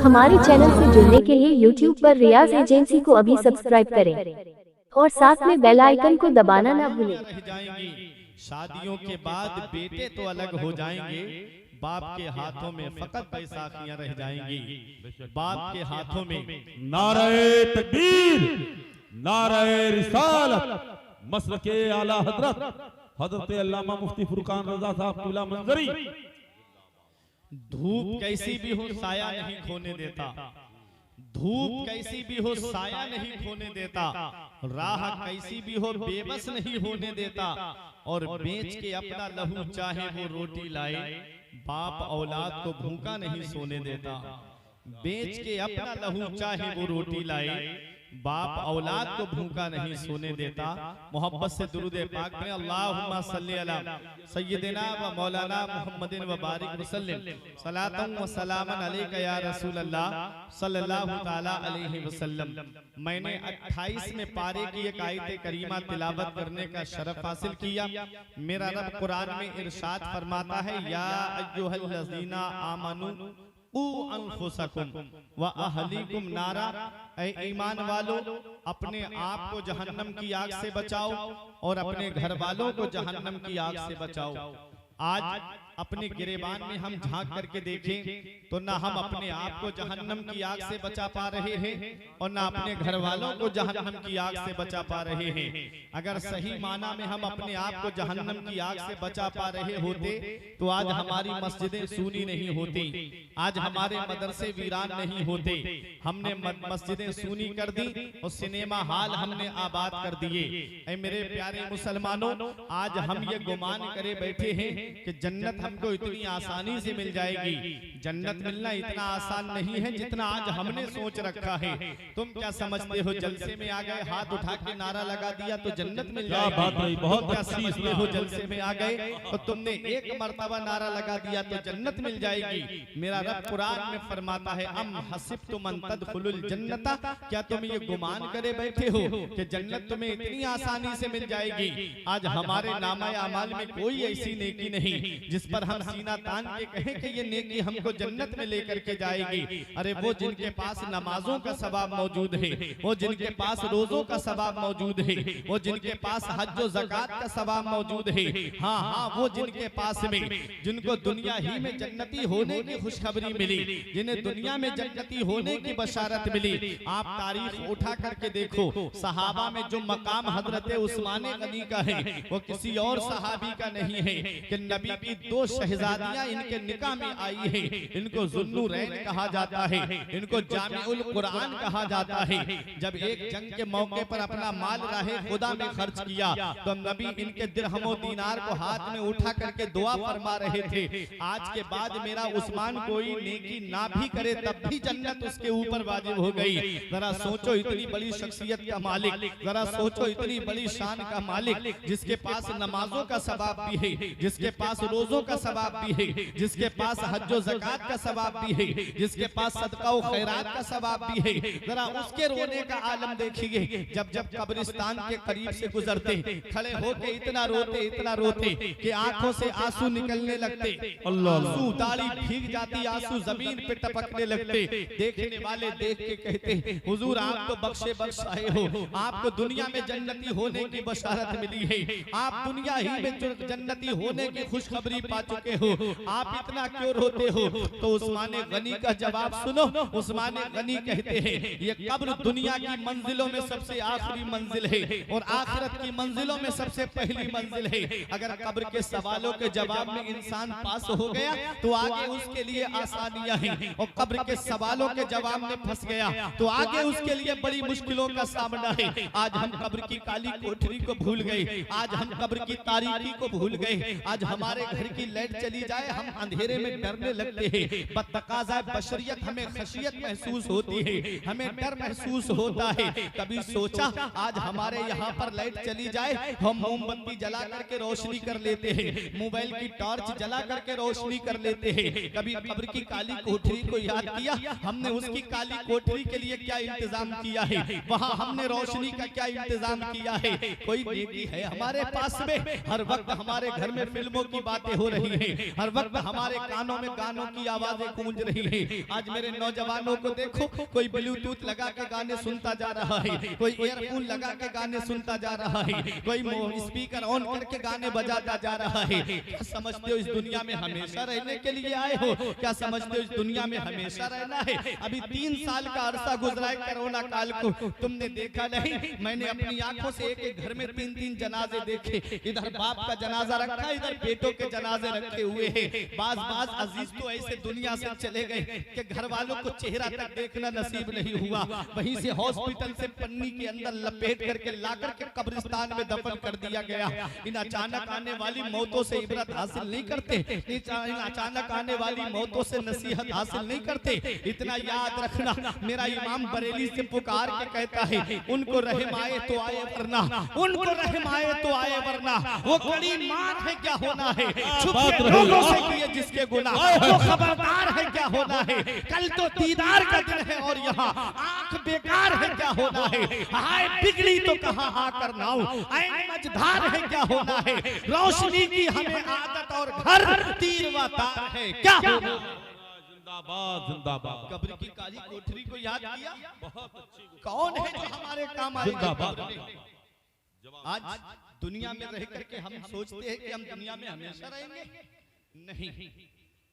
हमारे चैनल से जुड़ने के लिए YouTube पर रियाज एजेंसी को अभी सब्सक्राइब करें और साथ में बेल आइकन को दबाना ना भूलें। रह जाएंगी शादियों के बाद बेटे तो अलग हो जाएंगे, बाप के हाथों में फकत बैसाखियां रह जाएंगी। बाप के हाथों में नारे तकबीर, नारे रिसालत, मसलके आला हजरत अल्लामा मुफ्ती फुरकान रजा साहब किबला मंजरी। धूप कैसी भी हो साया नहीं खोने देता, धूप कैसी भी हो साया नहीं खोने देता, राह कैसी भी हो बेबस नहीं होने देता, और बेच के अपना लहू चाहे वो रोटी लाए, बाप औलाद को भूखा नहीं सोने देता। बेच के अपना लहू चाहे वो रोटी लाए, बाप औलाद को भूखा नहीं सोने देता। मोहब्बत से दुरूद पाक में अल्लाहुम्मा सल्ली अला सय्यिदिना व मौलाना मुहम्मदिन व बारिक वसल्लिम सलातन व सलामन अलैका या रसूल अल्लाह सल्लल्लाहु तआला अलैहि वसल्लम। मैंने 28 में पारे की एक आयत करीमा तिलावत करने का शरफ हासिल किया। मेरा रब कुरान में इरशाद फरमाता है, या अय्युहल्लज़ीना आमनू अनफुसकुम व अहलीकुम नारा, ऐ ईमान वालों अपने आप को जहन्नम की आग से बचाओ और अपने घर वालों को जहन्नम की आग से बचाओ। आज अपने गिरेबान में हम झांक करके देखें तो ना हम अपने आप को जहन्नम की आग से बचा पा रहे हैं और ना अपने घर वालों को जहन्नम की आग से बचा पा रहे हैं। अगर सही माना में हम अपने आप को जहन्नम की आग से बचा पा रहे होते तो आज हमारी मस्जिदें सूनी नहीं होती, आज हमारे मदरसे वीरान नहीं होते। हमने मस्जिदें सूनी कर दी और सिनेमा हॉल हमने आबाद कर दिए। ऐ मेरे प्यारे मुसलमानों, आज हम ये गुमान करे बैठे हैं कि जन्नत हमको इतनी आसानी से मिल जाएगी। जन्नत मिलना इतना आसान नहीं है जितना आज हमने सोच रखा है। तुम क्या समझते हो, जलसे में आ गए, हाथ उठा के नारा लगा दिया तो जन्नत मिल जाएगी? बहुत क्या समझते हो, जलसे में आ गए तो तुमने एक मर्तबा नारा लगा दिया तो जन्नत मिल जाएगी? मेरा रब कुरान में फरमाता है, अम हसिबतुम अन तदखुलुल जन्नता, क्या तुम ये गुमान करे बैठे हो कि जन्नत तुम्हें इतनी आसानी से मिल जाएगी? आज हमारे नामा अमाल में कोई ऐसी नेकी नहीं जिस पर हम सीना तान के कहें कि ये नेकी हमको जन्नत में लेकर के जाएगी। अरे वो जिनके पास नमाजों का सवाब मौजूद है, वो जिनके पास रोजों का सवाब मौजूद है, वो जिनके पास हज और ज़कात का सवाब मौजूद है, हाँ हाँ, वो जिनके पास में जिनको दुनिया ही में जन्नती होने की खुशखबरी मिली, जिन्हें दुनिया में जन्नती होने की बशारत मिली। आप तारीख उठा करके देखो, सहाबा में जो मकाम हजरत उस्मान गनी का है वो किसी और सहाबी का नहीं है कि नबी की दो शहजादियां इनके निकाह में आई है। इनको जुन्नुरैन कहा जाता है, इनको जामिउल कुरान कहा जाता है। जब एक जंग के मौके पर अपना माल राहे खुदा में खर्च किया तो नबी इनके दिरहमो दीनार को हाथ में उठा करके दुआ फरमा रहे थे, आज के बाद मेरा उस्मान कोई नेकी ना भी करे तब भी जन्नत उसके ऊपर वाजिब हो गई। जरा सोचो, इतनी बड़ी शख्सियत का मालिक, जरा सोचो इतनी बड़ी शान का मालिक, जिसके पास नमाजों का सवाब भी है, जिसके पास रोजों का सवाब भी है, जिसके पास हज और ज़कात का सवाब भी है, जिसके पास सदका और खैरात का सवाब भी है। जरा उसके रोने का आलम देखिए, जब जब कब्रिस्तान के करीब से गुजरते, खड़े होके इतना रोते कि आंखों से आंसू निकलने लगते, आंसू दाढ़ी भीग जाती, आंसू जमीन पे टपकने लगते। देखने वाले देख के कहते, हुजूर आप तो बख्शे बख्श आए हो, आपको दुनिया में जन्नती होने की बशारत मिली है, आप दुनिया ही में जन्नती होने की खुशखबरी पा चुके हो, आप इतना क्यों रोते हो? तो उस्मान गनी का जवाब सुनो। उस्मान गनी कहते हैं, ये कब्र दुनिया की मंजिलों में सबसे आखिरी मंजिल है और आखिरत की मंजिलों में सबसे पहली मंजिल है। अगर कब्र के सवालों के जवाब में इंसान पास हो गया तो आगे उसके लिए आसानियां हैं, और कब्र के सवालों के जवाब में फंस गया तो आगे उसके लिए बड़ी मुश्किलों का सामना है। आज हम कब्र की काली कोठरी को भूल गए, आज हम कब्र की तारीकी को भूल गए, आज हमारे घर की लाइट चली जाए हम अंधेरे में डरने लगते हैं। बतकाज़ा बशरियत हमें खशियत महसूस होती है, हमें डर महसूस होता है। कभी सोचा आज हमारे यहाँ पर लाइट चली जाए, हम मोमबत्ती जला करके रोशनी कर लेते हैं, मोबाइल की टॉर्च जला करके रोशनी कर लेते हैं। कभी कब्र की काली कोठरी को याद किया, हमने उसकी काली कोठरी के लिए क्या इंतजाम किया है, वहाँ हमने रोशनी का क्या इंतजाम किया है? कोई नेकी है हमारे पास में? हर वक्त हमारे घर में फिल्मों की बातें हो रही रही है, हर वक्त हमारे कानों में गानों की आवाजें गूंज रही है। आज मेरे नौजवानों को देखो, कोई ब्लूटूथ लगा के गाने सुनता जा रहा है, कोई ईयरफोन लगा के गाने सुनता जा रहा है, कोई स्पीकर ऑन करके गाने बजाता जा रहा है। क्या समझते हो इस दुनिया में हमेशा रहने के लिए आए हो? क्या समझते हो इस दुनिया में हमेशा रहना है? अभी 3 साल का अरसा गुजरा है कोरोना काल को, तुमने देखा नहीं? मैंने अपनी आंखों से एक घर में 3-3 जनाजे देखे। इधर बाप का जनाजा रखा, इधर बेटों के जनाजे रखे हुए हैं। बाज अजीज तो ऐसे दुनिया से चले गए कि घर वालों को चेहरा तक देखना नसीब नहीं हुआ। वहीं से हॉस्पिटल से पन्नी के अंदर लपेट करके लाकर के कब्रिस्तान में दफन कर दिया गया। इन अचानक आने वाली मौतों से इबरत हासिल नहीं करते, इन अचानक आने वाली मौतों से नसीहत हासिल नहीं करते। इतना याद रखना, मेरा इमाम बरेली से पुकार के कहता है, उनको रहम आए तो आए वरना, उनको रहम आए तो आए वरना, वो कड़ी मार है क्या होना है, छुप के लोगों से किए जिसके गुनाह, वो खबरदार है क्या होना है। कल तो दीदार का दिन है और यहाँ आंख बेकार है क्या होना है। हाय बिगड़ी तो कहाँ हाँ करना हो, मझधार है क्या होना है। रोशनी की हमें आदत और घर तीर व तार है क्या होना। जिंदाबाद जिंदाबाद। कब्र की काली कोठरी को याद किया, बहुत अच्छी। कौन है जो हमारे काम आएगा? आज दुनिया में रह करके हम सोचते हैं कि हम दुनिया में हमेशा रहेंगे, नहीं।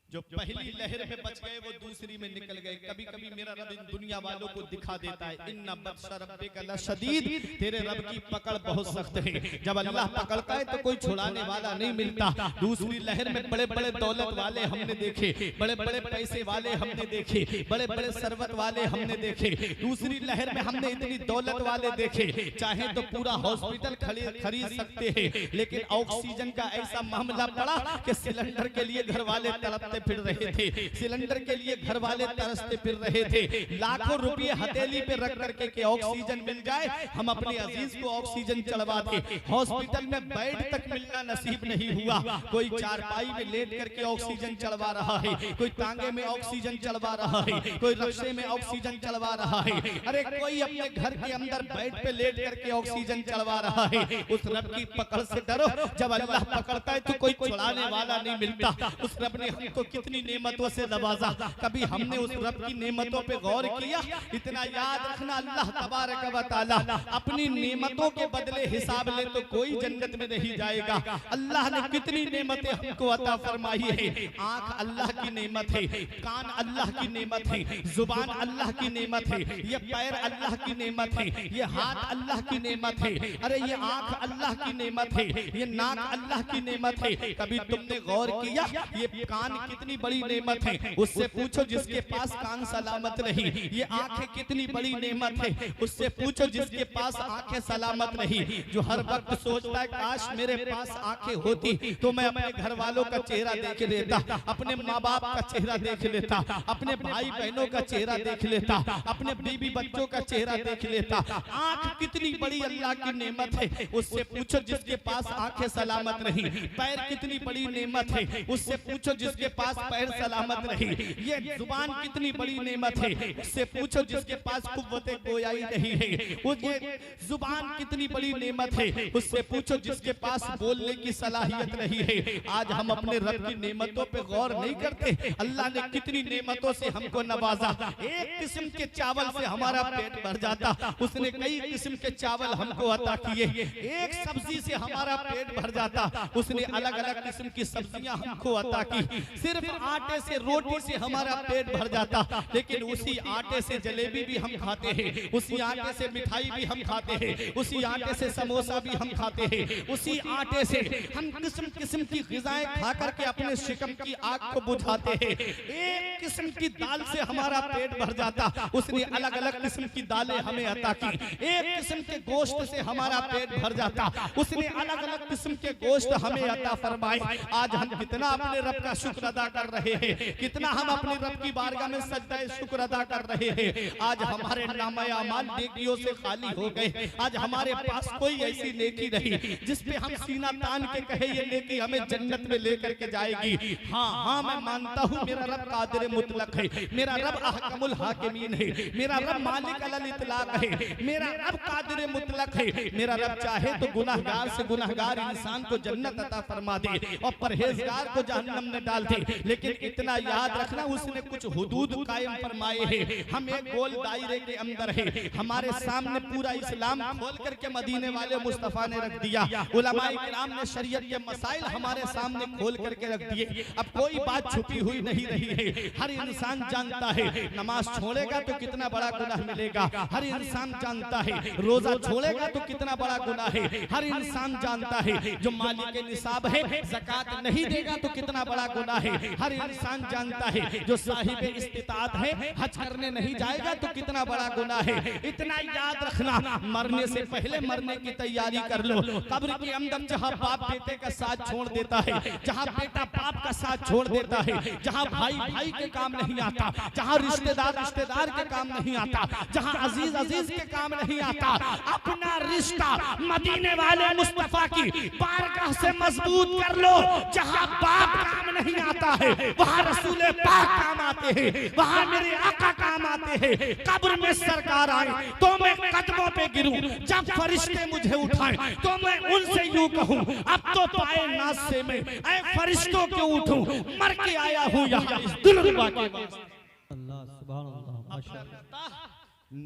जो पहली लहर में बच गए वो दूसरी में निकल गए। कभी कभी मेरा रब इन दुनिया वालों को दिखा देता है, इन्ना बत्शा रब्बिका लशदीद, तेरे रब की पकड़ बहुत सख्त है। जब अल्लाह पकड़ता है तो कोई छुड़ाने वाला नहीं मिलता। दूसरी लहर में बड़े बड़े दौलत वाले हमने देखे, बड़े बड़े पैसे वाले हमने देखे, बड़े बड़े सरवत वाले हमने देखे। दूसरी लहर में हमने इतनी दौलत वाले देखे, चाहे तो पूरा हॉस्पिटल खरीद सकते हैं, लेकिन ऑक्सीजन का ऐसा मामला पड़ा कि सिलेंडर के लिए घर वाले तड़पते फिर रहे थे, सिलेंडर के लिए घर वाले तरसते फिर रहे थे। लाखों रुपए हथेली पे रख करके कि ऑक्सीजन मिल जाए, हम अपने अजीज को ऑक्सीजन चढ़वा दे। हॉस्पिटल में बेड तक मिलना नसीब नहीं हुआ। कोई चारपाई में लेट करके ऑक्सीजन चढ़वा रहा है, कोई टांगे में ऑक्सीजन चढ़वा रहा है, कोई रक्शे में ऑक्सीजन चढ़वा रहा है। अरे कोई अपने घर के अंदर बेड पे लेट करके ऑक्सीजन चढ़वा रहा है। उस रब की पकड़ से डरो, जब अल्लाह पकड़ता है तो कोई छुड़ाने वाला नहीं मिलता। उस रब ने हमको कितनी नेमतों से नवाजा, कभी हमने उस रब की नेमतों पे गौर किया? इतना याद रखना, अल्लाह तबारक व तआला अपनी नेमतों के बदले हिसाब ले तो कोई जन्नत में नहीं जाएगा। अल्लाह ने कितनी नेमतें हमको अता फरमाई है। आंख अल्लाह की नेमत है, कान अल्लाह की नेमत है, जुबान अल्लाह की नेमत है, ये पैर अल्लाह की नेमत है, ये हाथ अल्लाह की नेमत है। अरे ये आंख अल्लाह की नेमत है, ये नाक अल्लाह की नेमत है। कभी तुमने गौर किया ये कान कितनी बड़ी नेमत है? उससे पूछो जिसके पास कान सलामत नहीं। ये आंखें कितनी बड़ी नेमत है? उससे पूछो जिसके पास आंखें सलामत नहीं। जो हर वक्त सोचता है काश मेरे पास आंखें होती तो मैं अपने घर वालों का चेहरा देख लेता, अपने माँ बाप का चेहरा देख लेता, अपने भाई बहनों का चेहरा देख लेता, अपने बीबी बच्चों का चेहरा देख लेता। आंख कितनी बड़ी अल्लाह की नेमत है, उससे पूछो जिसके पास आंखें सलामत नहीं। पैर कितनी बड़ी नेमत है, उससे पूछो जिसके पास पैर सलामत नहीं। ये जुबान कितनी बड़ी नेमत है, उससे पूछो जिसके पास कुव्वते गोयाई नहीं है। वो ये जुबान कितनी बड़ी नेमत है, उससे पूछो जिसके पास बोलने की सलाहियत नहीं है। आज हम अपने रब की नेमतों पे गौर नहीं करते। अल्लाह ने कितनी नेमतों से हमको नवाजा। एक किस्म के चावल से हमारा पेट भर जाता, उसने कई किस्म के चावल हमको अता किए। एक सब्जी से हमारा पेट भर जाता, उसने अलग अलग किस्म की सब्जियां हमको अता की। सिर्फ आटे से रोटी से हमारा पेट भर जाता, लेकिन उसी आटे से जलेबी भी हम खाते हैं, उसी आटे से मिठाई भी हम खाते हैं, उसी आटे से समोसा भी हम खाते हैं, उसी आटे से हम किस्म किस्म की ग़िज़ाएं खा करके अपने शिकम की आग को बुझाते हैं। एक किस्म की दाल से हमारा पेट भर जाता, उसने अलग अलग किस्म की दालें हमें अता की। एक किस्म के गोश्त से हमारा पेट भर जाता, उसने अलग अलग किस्म के गोश्त हमें अता फरमाए। आज हम कितना अपने रब का शुक्र अदा अदा कर रहे हैं, कितना हम अपने रब की बारगाह में सजदा शुक्र अदा कर रहे हैं। आज हमारे नामे अमाल नेकियों से खाली हो गए। आज हमारे पास कोई ऐसी नेकी नहीं जिस पे हम सीना तान के कहे ये नेकी हमें जन्नत में लेकर के जाएगी। हाँ हाँ, मैं मानता हूँ मेरा रब कादिर मुतलक है, मेरा रब अहकमुल हाकिमीन है, मेरा रब मालिक अलल इतलाक है, मेरा रब कादिर मुतलक है। मेरा रब चाहे तो गुनाहगार से गुनाहगार इंसान को जन्नत अता फरमा दे और परहेजगार को जहन्नम में डाल दे। लेकिन इतना याद रखना, उसने कुछ हुदूद कायम फरमाए हैं। हम एक गोल दायरे के अंदर है, हमारे सामने पूरा इस्लाम खोल करके मदीने वाले मुस्तफा ने रख दिया। उलमाए किराम ने शरीयत के मसाइल हमारे सामने खोल करके रख दिए। अब कोई बात छुपी हुई नहीं रही है। हर इंसान जानता है नमाज छोड़ेगा तो कितना बड़ा गुनाह मिलेगा, हर इंसान जानता है रोजा छोड़ेगा तो कितना बड़ा गुनाह है, हर इंसान जानता है जो मालिक निसाब है ज़कात नहीं देगा तो कितना बड़ा गुनाह है, हर इंसान जानता है जो साहिब इस्तिताअत है हज करने नहीं जाएगा तो कितना बड़ा गुनाह है। इतना याद रखना, मरने से पहले मरने की तैयारी कर लो। कब्र के अंदर जहाँ बाप बेटे का साथ छोड़ देता है, जहाँ बेटा बाप का साथ छोड़ देता है, जहाँ भाई भाई के काम नहीं आता, जहाँ रिश्तेदार रिश्तेदार के काम नहीं आता, जहाँ अजीज अजीज के काम नहीं आता, अपना रिश्ता मदीने वाले मुस्तफा की बारगाह से मजबूत कर लो। जहाँ बाप काम नहीं आता है वहाँ रसूल पाक काम आते हैं, वहाँ मेरे आका काम आते हैं। कब्र में सरकार आए तो मैं कदमों पे गिरूं, जब फरिश्ते मुझे उठाएं तो मैं उनसे यूं कहूं अब तो पाए नाज से मैं ऐ फरिश्तों के उठूं, मर के आया हूं यहाँ इस दुल्हबा के वास्ते। अल्लाह सुभान अल्लाह माशाअल्लाह।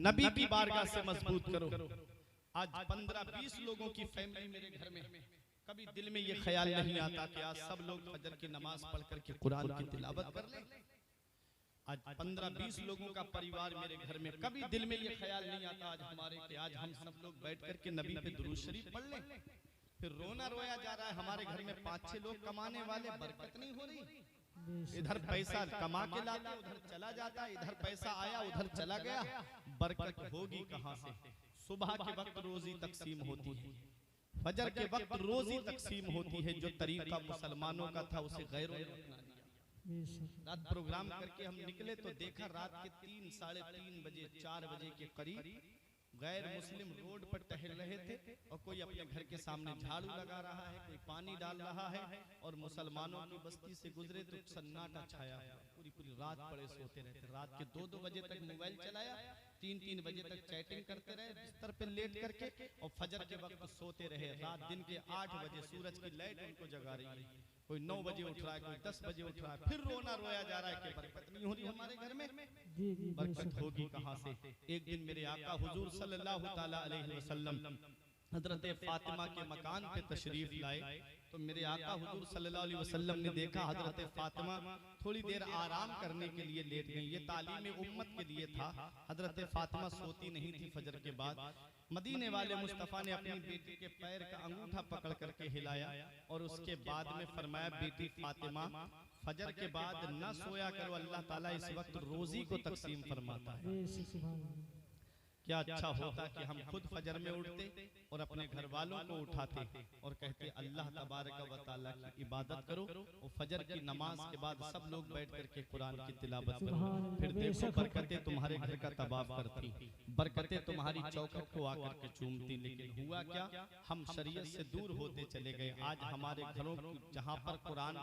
नबी की बारगाह से मजबूत करो। आज 15-20 लोगों की फैमिली मेरे घर में, कभी दिल में ये ख्याल नहीं आता कि आज सब लोग फजर की नमाज पढ़ करके कुरान की तिलावत कर लें। आज 15-20 लोगों का परिवार मेरे घर में, कभी दिल में ये ख्याल नहीं आता आज हमारे कि आज हम सब लोग बैठ करके नबी पे दुरूद शरीफ पढ़ लें। फिर रोना रोया जा रहा है, हमारे घर में 5-6 लोग कमाने वाले, बरकत नहीं हो रही। इधर पैसा कमा के लाता उधर चला जाता, इधर पैसा आया उधर चला गया, बरकत होगी कहाँ से। सुबह के वक्त रोजी तकसीम होती है, फजर के वक्त रोजी तकसीम होती है। जो तरीका मुसलमानों का था उसे गैरों ने अपना लिया। रात प्रोग्राम करके हम निकले तो देखा रात के 3, 3:30 बजे 4 बजे के करीब गैर मुस्लिम रोड पर टहल रहे थे और कोई अपने घर के सामने झाड़ू लगा रहा है, कोई पानी डाल रहा है और मुसलमानों की बस्ती से गुजरे तो सन्नाटा छाया, पूरी रात पड़े सोते रहते। रात के 2-2 बजे तक मोबाइल चलाया, 3-3 बजे तक चैटिंग करते रहे बिस्तर पे लेट करके और फजर के वक्त सोते रहे। रात दिन के 8 बजे सूरज की लाइट उनको जगा रही है, कोई 9 बजे उठ रहा है, कोई 10 बजे उठ रहा है। फिर रोना रोया जा रहा है कि बरकत नहीं हो रही हमारे घर में। बरकत होगी कहाँ से। एक दिन मेरे आका हुजूर सल्लल्लाहु ताला अलैहि वसल्लम हजरत फातिमा के मकान पे तशरीफ लाए तो मेरे आका हुजूर सल्लल्लाहु अलैहि वसल्लम ने देखा हजरत फातिमा थोड़ी देर आराम करने के लिए लेट गई। ये तालीम उम्मत के लिए था। हजरत फातिमा सोती नहीं थी फजर के बाद। मदीने वाले मुस्तफ़ा ने अपनी बेटी के पैर का अंगूठा पकड़ करके हिलाया और उसके बाद में फरमाया, बेटी फातिमा फजर के बाद न सोया करो, अल्लाह ताला इस वक्त रोजी को तकसीम फरमाता है। क्या अच्छा होता कि हम खुद फजर में उठते और अपने घर वालों को उठाते और कहते अल्लाह तबारक व तआला की इबादत करो और फजर की नमाज के बाद सब लोग बैठ करके कुरान की तिलावत करो। फिर देखो बरकतें तुम्हारे घर का तबाव करती, बरकतें तुम्हारी चौखट को आकर के चूमती। लेकिन हुआ क्या, हम शरीयत से दूर होते चले गए। आज हमारे घरों जहाँ पर कुरान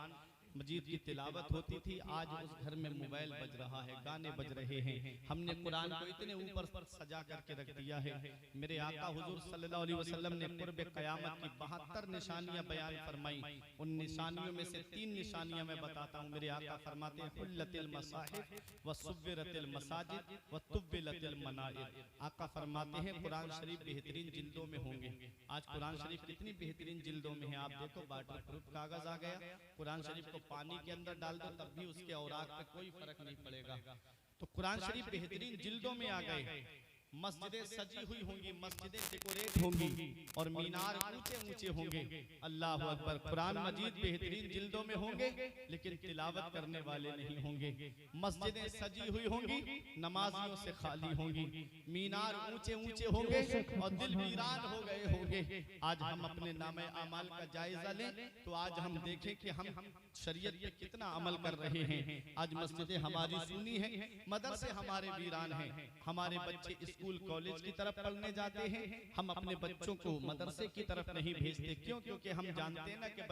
मजीद की तिलावत होती थी, आज उस घर में मोबाइल बज रहा है, गाने बज रहे हैं। हमने कुरान को इतने ऊपर सजा करके रख दिया है। मेरे आका हुजूर सल्लल्लाहु अलैहि वसल्लम ने कुर्ब क़यामत की 72 निशानियां बयान फरमाई। उन निशानियों में से 3 निशानियां मैं बताता हूँ। मेरे आका फरमाते हैं हुल्लतिल मसाहिफ व सुव्विरतिल मसाजिद व तुब्बिलतिल मनाइर। आका फरमाते हैं कुरान शरीफ बेहतरीन जिल्दों में होंगे। आज कुरान शरीफ कितनी बेहतरीन जिल्दों में है। आप देखो वाटर प्रूफ कागज आ गया, कुरान शरीफ को पानी के अंदर डाल दो तब भी उसके औराक पे कोई फर्क नहीं पड़ेगा। तो कुरान शरीफ बेहतरीन जिल्दों में आ गए। मस्जिदें सजी हुई होंगी, मस्जिदें डेकोरेट होंगी और मीनार ऊंचे ऊंचे होंगे। अल्लाह अकबर। कुरान मजीद बेहतरीन जिल्दों में होंगे लेकिन तिलावत करने वाले नहीं होंगे। मस्जिदें सजी हुई होंगी, नमाजियों से खाली होंगी, मीनार ऊंचे ऊंचे होंगे और दिल वीरान हो गए होंगे। आज हम अपने नामे अमाल का जायजा लें तो आज हम देखें कि हम शरीयत पे कितना अमल कर रहे हैं। आज मस्जिदें हमारी सुनी है, मदरसे हमारे वीरान हैं, हमारे बच्चे स्कूल कॉलेज की तरफ पढ़ने जाते हैं, हम अपने बच्चों को मदरसे की तरफ नहीं भेजते। क्यों? क्योंकि हम जानते हैं ना कि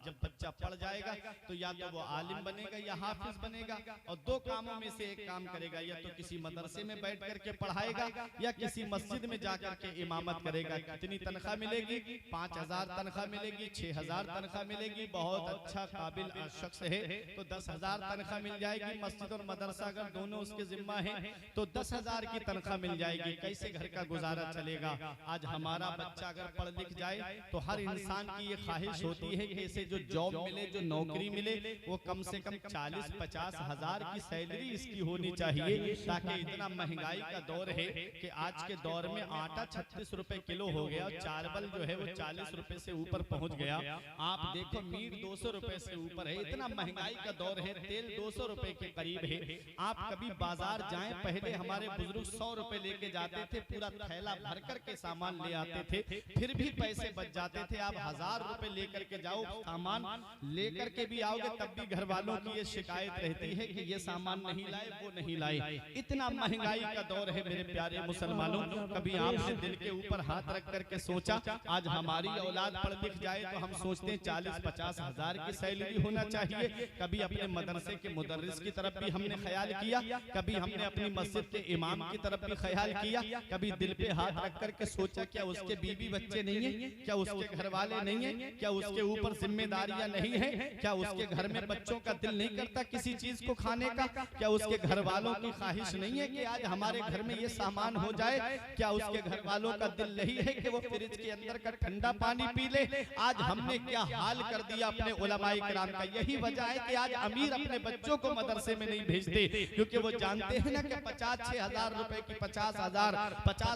जब बच्चा पढ़ जाएगा तो या तो वो आलिम बनेगा या हाफिज बनेगा, और दो कामों में से एक काम करेगा, या तो किसी मदरसे में बैठ करके पढ़ाएगा या किसी मस्जिद में जाकर के इमामत करेगा। कितनी तनख्वाह मिलेगी? 5,000 तनख्वाह मिलेगी, 6,000 तनख्वाह मिलेगी। बहुत अच्छा काबिल शख्स है तो 10,000 तनख्वाह मिल जाएगी। मस्जिद और मदरसा अगर दोनों उसके जिम्मा है तो 10,000 की तनख्वाह मिल जाएगी। कैसे घर का गुजारा चलेगा? आज हमारा बच्चा अगर पढ़ लिख जाए तो हर इंसान की ये ख्वाहिश होती है कि इसे जो जॉब मिले, जो नौकरी मिले, वो कम से कम 40-50 हजार की सैलरी इसकी होनी चाहिए, ताकि इतना महंगाई का दौर है कि आज के दौर में आटा 36 रुपए किलो हो गया, चावल जो है वो 40 रुपए से ऊपर पहुंच गया। आप देखो मीट 200 रुपए से ऊपर है, इतना महंगाई का दौर है। तेल 200 रुपए के करीब है। आप कभी बाजार जाएं, पहले हमारे बुजुर्ग 100 रुपए लेके जाते थे, पूरा थैला भर करके सामान ले आते थे, फिर भी पैसे बच जाते थे। आप 1000 रुपए लेकर के जाओ, सामान लेकर के भी आओगे तब भी घर वालों की ये शिकायत रहती है कि ये सामान नहीं लाए, वो नहीं लाए। इतना महंगाई का दौर है मेरे प्यारे मुसलमानों। कभी आपने दिल के ऊपर हाथ रख करके सोचा आज हमारी औलाद पढ़ लिख जाए तो हम सोचते हैं 40-50 हजार की सैलरी होना चाहिए। कभी अपने मदरसे के मुदर्रिस की तरफ भी हमने ख्याल किया, कभी हमने अपनी मस्जिद के इमाम की तरफ भी ख्याल किया, कभी दिल पे हाथ रख करके सोचा क्या उसके बीवी बच्चे नहीं है, क्या उसके घर वाले नहीं है, क्या उसके ऊपर जिम्मेदारियां नहीं है, क्या उसके घर में बच्चों का दिल नहीं करता किसी चीज को खाने का, क्या उसके घर वालों की ख्वाहिश नहीं है कि आज हमारे घर में ये सामान हो जाए, क्या उसके घर वालों का दिल नहीं है कि वो फ्रिज के अंदर का ठंडा पानी पी ले। आज हमने क्या हाल कर दिया अपने उलमाए किराम का। यही वजह है कि आज अमीर अपने बच्चों को मदरसे में नहीं भेजते, क्योंकि वो जानते हैं ना कि 5-6 हजार रुपए की 50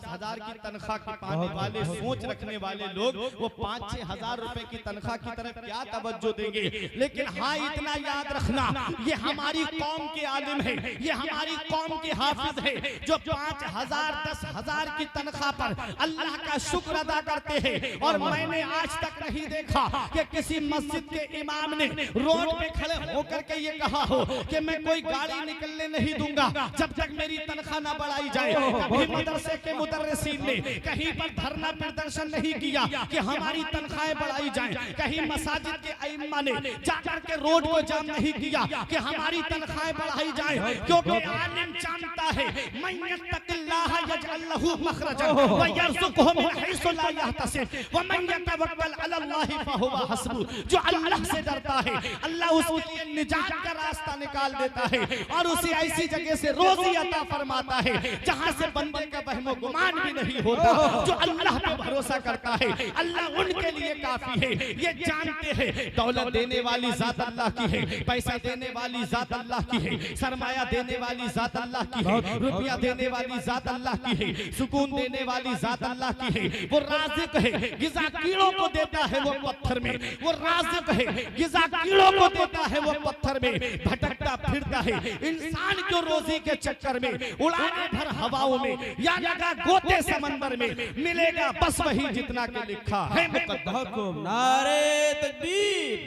हजार की तनख्वाह की पाने वाले, सोच रखने वाले लोग वो 5-6 हजार रुपए की तनख्वाह की तरफ क्या तवज्जो देंगे। लेकिन हाँ, इतना याद रखना, ये हमारी कौम के आलिम है, ये हमारी कौम के हाफिज है जो 5,000-10,000 की तनख्वाह पर अल्लाह का शुक्र अदा करते हैं। और मैंने आज तक नहीं देखा कि किसी मस्जिद के इमाम ने रोड पे खड़े होकर के ये कहा हो कि मैं कोई गाड़ी निकलने नहीं दूंगा जब तक मेरी तनख्वाह ना बढ़ाई जाए। कभी मदरसे के मुदर्रिसीन ने कहीं पर धरना प्रदर्शन नहीं किया कि हमारी तनख्वाहें बढ़ाई जाएं। कहीं मसाजिद के अइम्मा ने जाकर के रोड को जाम नहीं किया कि हमारी तनख्वाहें बढ़ाई जाएं, क्योंकि आलिम जानता है मन यत्तकिल्लाह यजअल लहू मखरजन व यरज़ुक़हु मिन हैसु ला यहतसिब व मन यतवक्कल अलल्लाहि फहुवा हस्बुह। जो अल्लाह से डरता है अल्लाह उसके लिए निजात का रास्ता निकाल देता है और उसे ऐसी जगह से रोजी अता फरमाता है जहां से बंदे का वहमो गुमान भी नहीं होता। जो अल्लाह पे भरोसा करता है अल्लाह उनके लिए काफी है। ये जानते हैं दौलत देने वाली जात अल्लाह की है, पैसा देने वाली जात अल्लाह की है, सरमाया देने वाली जात अल्लाह की है, रुपया देने वाली जात अल्लाह की है, सुकून देने वाली जात अल्लाह की है। वो राज़िक है, गिज़ा कीड़ों को देता है वो पत्थर में। वो राज़िक है, गिज़ा कीड़ों को देता है वो पत्थर में। भटकता फिरता है इंसान को रोजी के चक्कर में, उड़ाने भर हवाओं में या लगा गोते समंदर में, मिलेगा बस वही जितना के लिखा है मुकद्दर को। नारे तकबीर,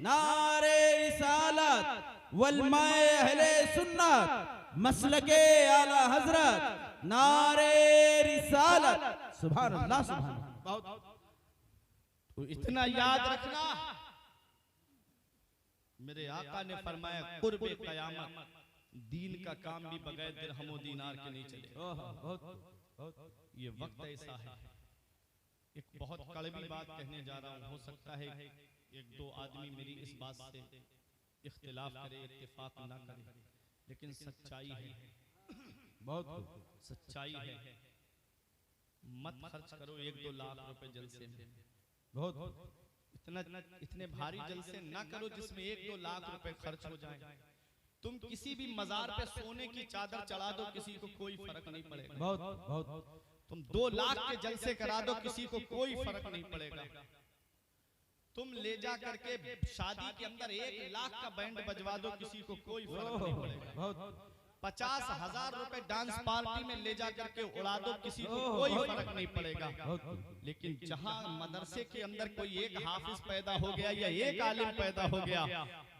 नारे रिसालत वलमाए अहले सुन्नत मसलके आला हजरत, नारे रिसालत। सुभान अल्लाह, सुभान अल्लाह। तो इतना याद रखना, मेरे आका ने फरमाया कुर्बे क़यामत दीन का काम भी बगैर दिरहम दीनार के नहीं चले। ये वक्त ऐसा है। एक बहुत कड़वी बात कहने जा रहा हूँ, हो सकता है 1-2 आदमी मेरी इस बात से इख्तिलाफ करे, इत्तेफाक ना करे, लेकिन सच्चाई है, बहुत सच्चाई है। मत खर्च करो 1-2 लाख रुपए जलसे में, बहुत इतने भारी जलसे ना करो जिसमें 1-2 लाख रुपए खर्च हो जाए। तुम किसी भी मजार पे सोने की चादर चढ़ा दो, किसी को कोई फर्क नहीं पड़ेगा। बहुत बहुत। तुम 2 लाख के जलसे करा दो, किसी को कोई फर्क नहीं पड़ेगा। तुम ले जा करके शादी के अंदर 1 लाख का बैंड बजवा दो, किसी को कोई फर्क नहीं पड़ेगा। बहुत। 50,000 रुपए डांस पार्टी में ले जा करके उड़ा दो, किसी को कोई फर्क नहीं पड़ेगा। लेकिन जहां मदरसे के अंदर कोई एक हाफिज पैदा हो गया या एक आलिम पैदा हो गया,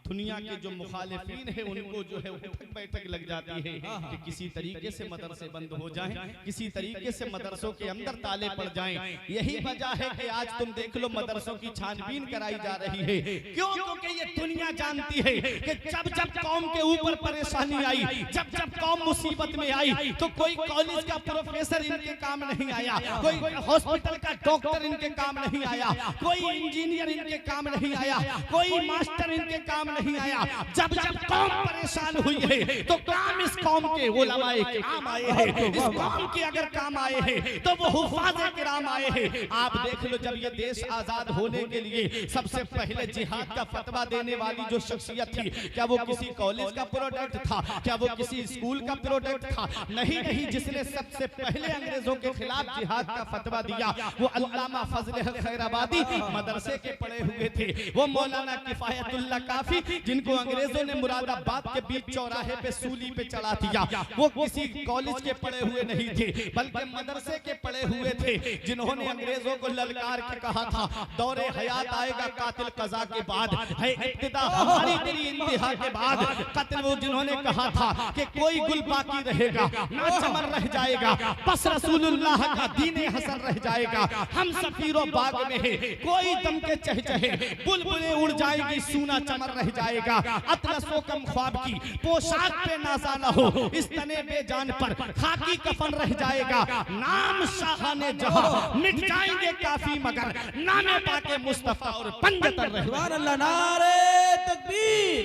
दुनिया के जो मुखालिफीन है उनको जो है उठक बैठक लग जाती है कि किसी तरीके से मदरसे बंद हो जाएं, किसी तरीके से मदरसों के अंदर ताले पड़ जाएं। यही वजह है कि आज तुम देख लो मदरसों की छानबीन कराई जा रही है। क्यों? क्योंकि ये दुनिया जानती है कि जब जब कौम के ऊपर परेशानी आई, जब जब कौम मुसीबत में आई, तो कोई कॉलेज का प्रोफेसर इनके काम नहीं आया, कोई हॉस्पिटल का डॉक्टर इनके काम नहीं आया, कोई इंजीनियर इनके काम नहीं आया, कोई मास्टर इनके काम नहीं आया। जब जब कौम परेशान हुई है तो काम इस कौम के उलमाए किराम आए हैं, इस कौम के अगर काम आए हैं तो वो हुफाज़े किराम आए हैं। आप देख लो, जब ये देश आजाद होने के लिए सबसे पहले जिहाद का फतवा देने वाली जो शख्सियत थी, क्या वो किसी कॉलेज का प्रोडक्ट था? क्या वो किसी स्कूल का प्रोडक्ट था? नहीं नहीं, जिसने सबसे पहले अंग्रेजों के खिलाफ जिहाद का फतवा दिया वो अल्लामा फजल खैराबादी मदरसे के पढ़े हुए थे। वो मौलाना किफायतुल्लाह काफी, जिनको अंग्रेजों ने मुरादाबाद के बीच चौराहे पे सूली पे चढ़ा दिया, वो किसी कॉलेज के पढ़े हुए नहीं थे बल्कि मदरसे के पढ़े हुए थे, जिन्होंने अंग्रेजों को ललकार के कहा था दौरे हयात आएगा कातिल कज़ा के बाद, है इब्तिदा हमारी तेरी इंतहा के बाद कत्ल। वो जिन्होंने कहा था कि कोई गुल बाकी रहेगा ना चमन रह जाएगा, बस रसूलुल्लाह का दीने हसन रह जाएगा। हम सफीरो बाग में है, कोई दम के चहचहे बुलबुलें उड़ जाएगी, सूना चमन रह जाएगा। अतलसो कम ख्वाब की पोशाक पे नाज़ा न हो, इस तने बेजान पर खाकी कफन रह जाएगा। नाम शाहाने जहां मिट जाएंगे काफी, मगर नामे पाके मुस्तफा और पंजतर रह। सुभान अल्लाह। नारे तकबीर,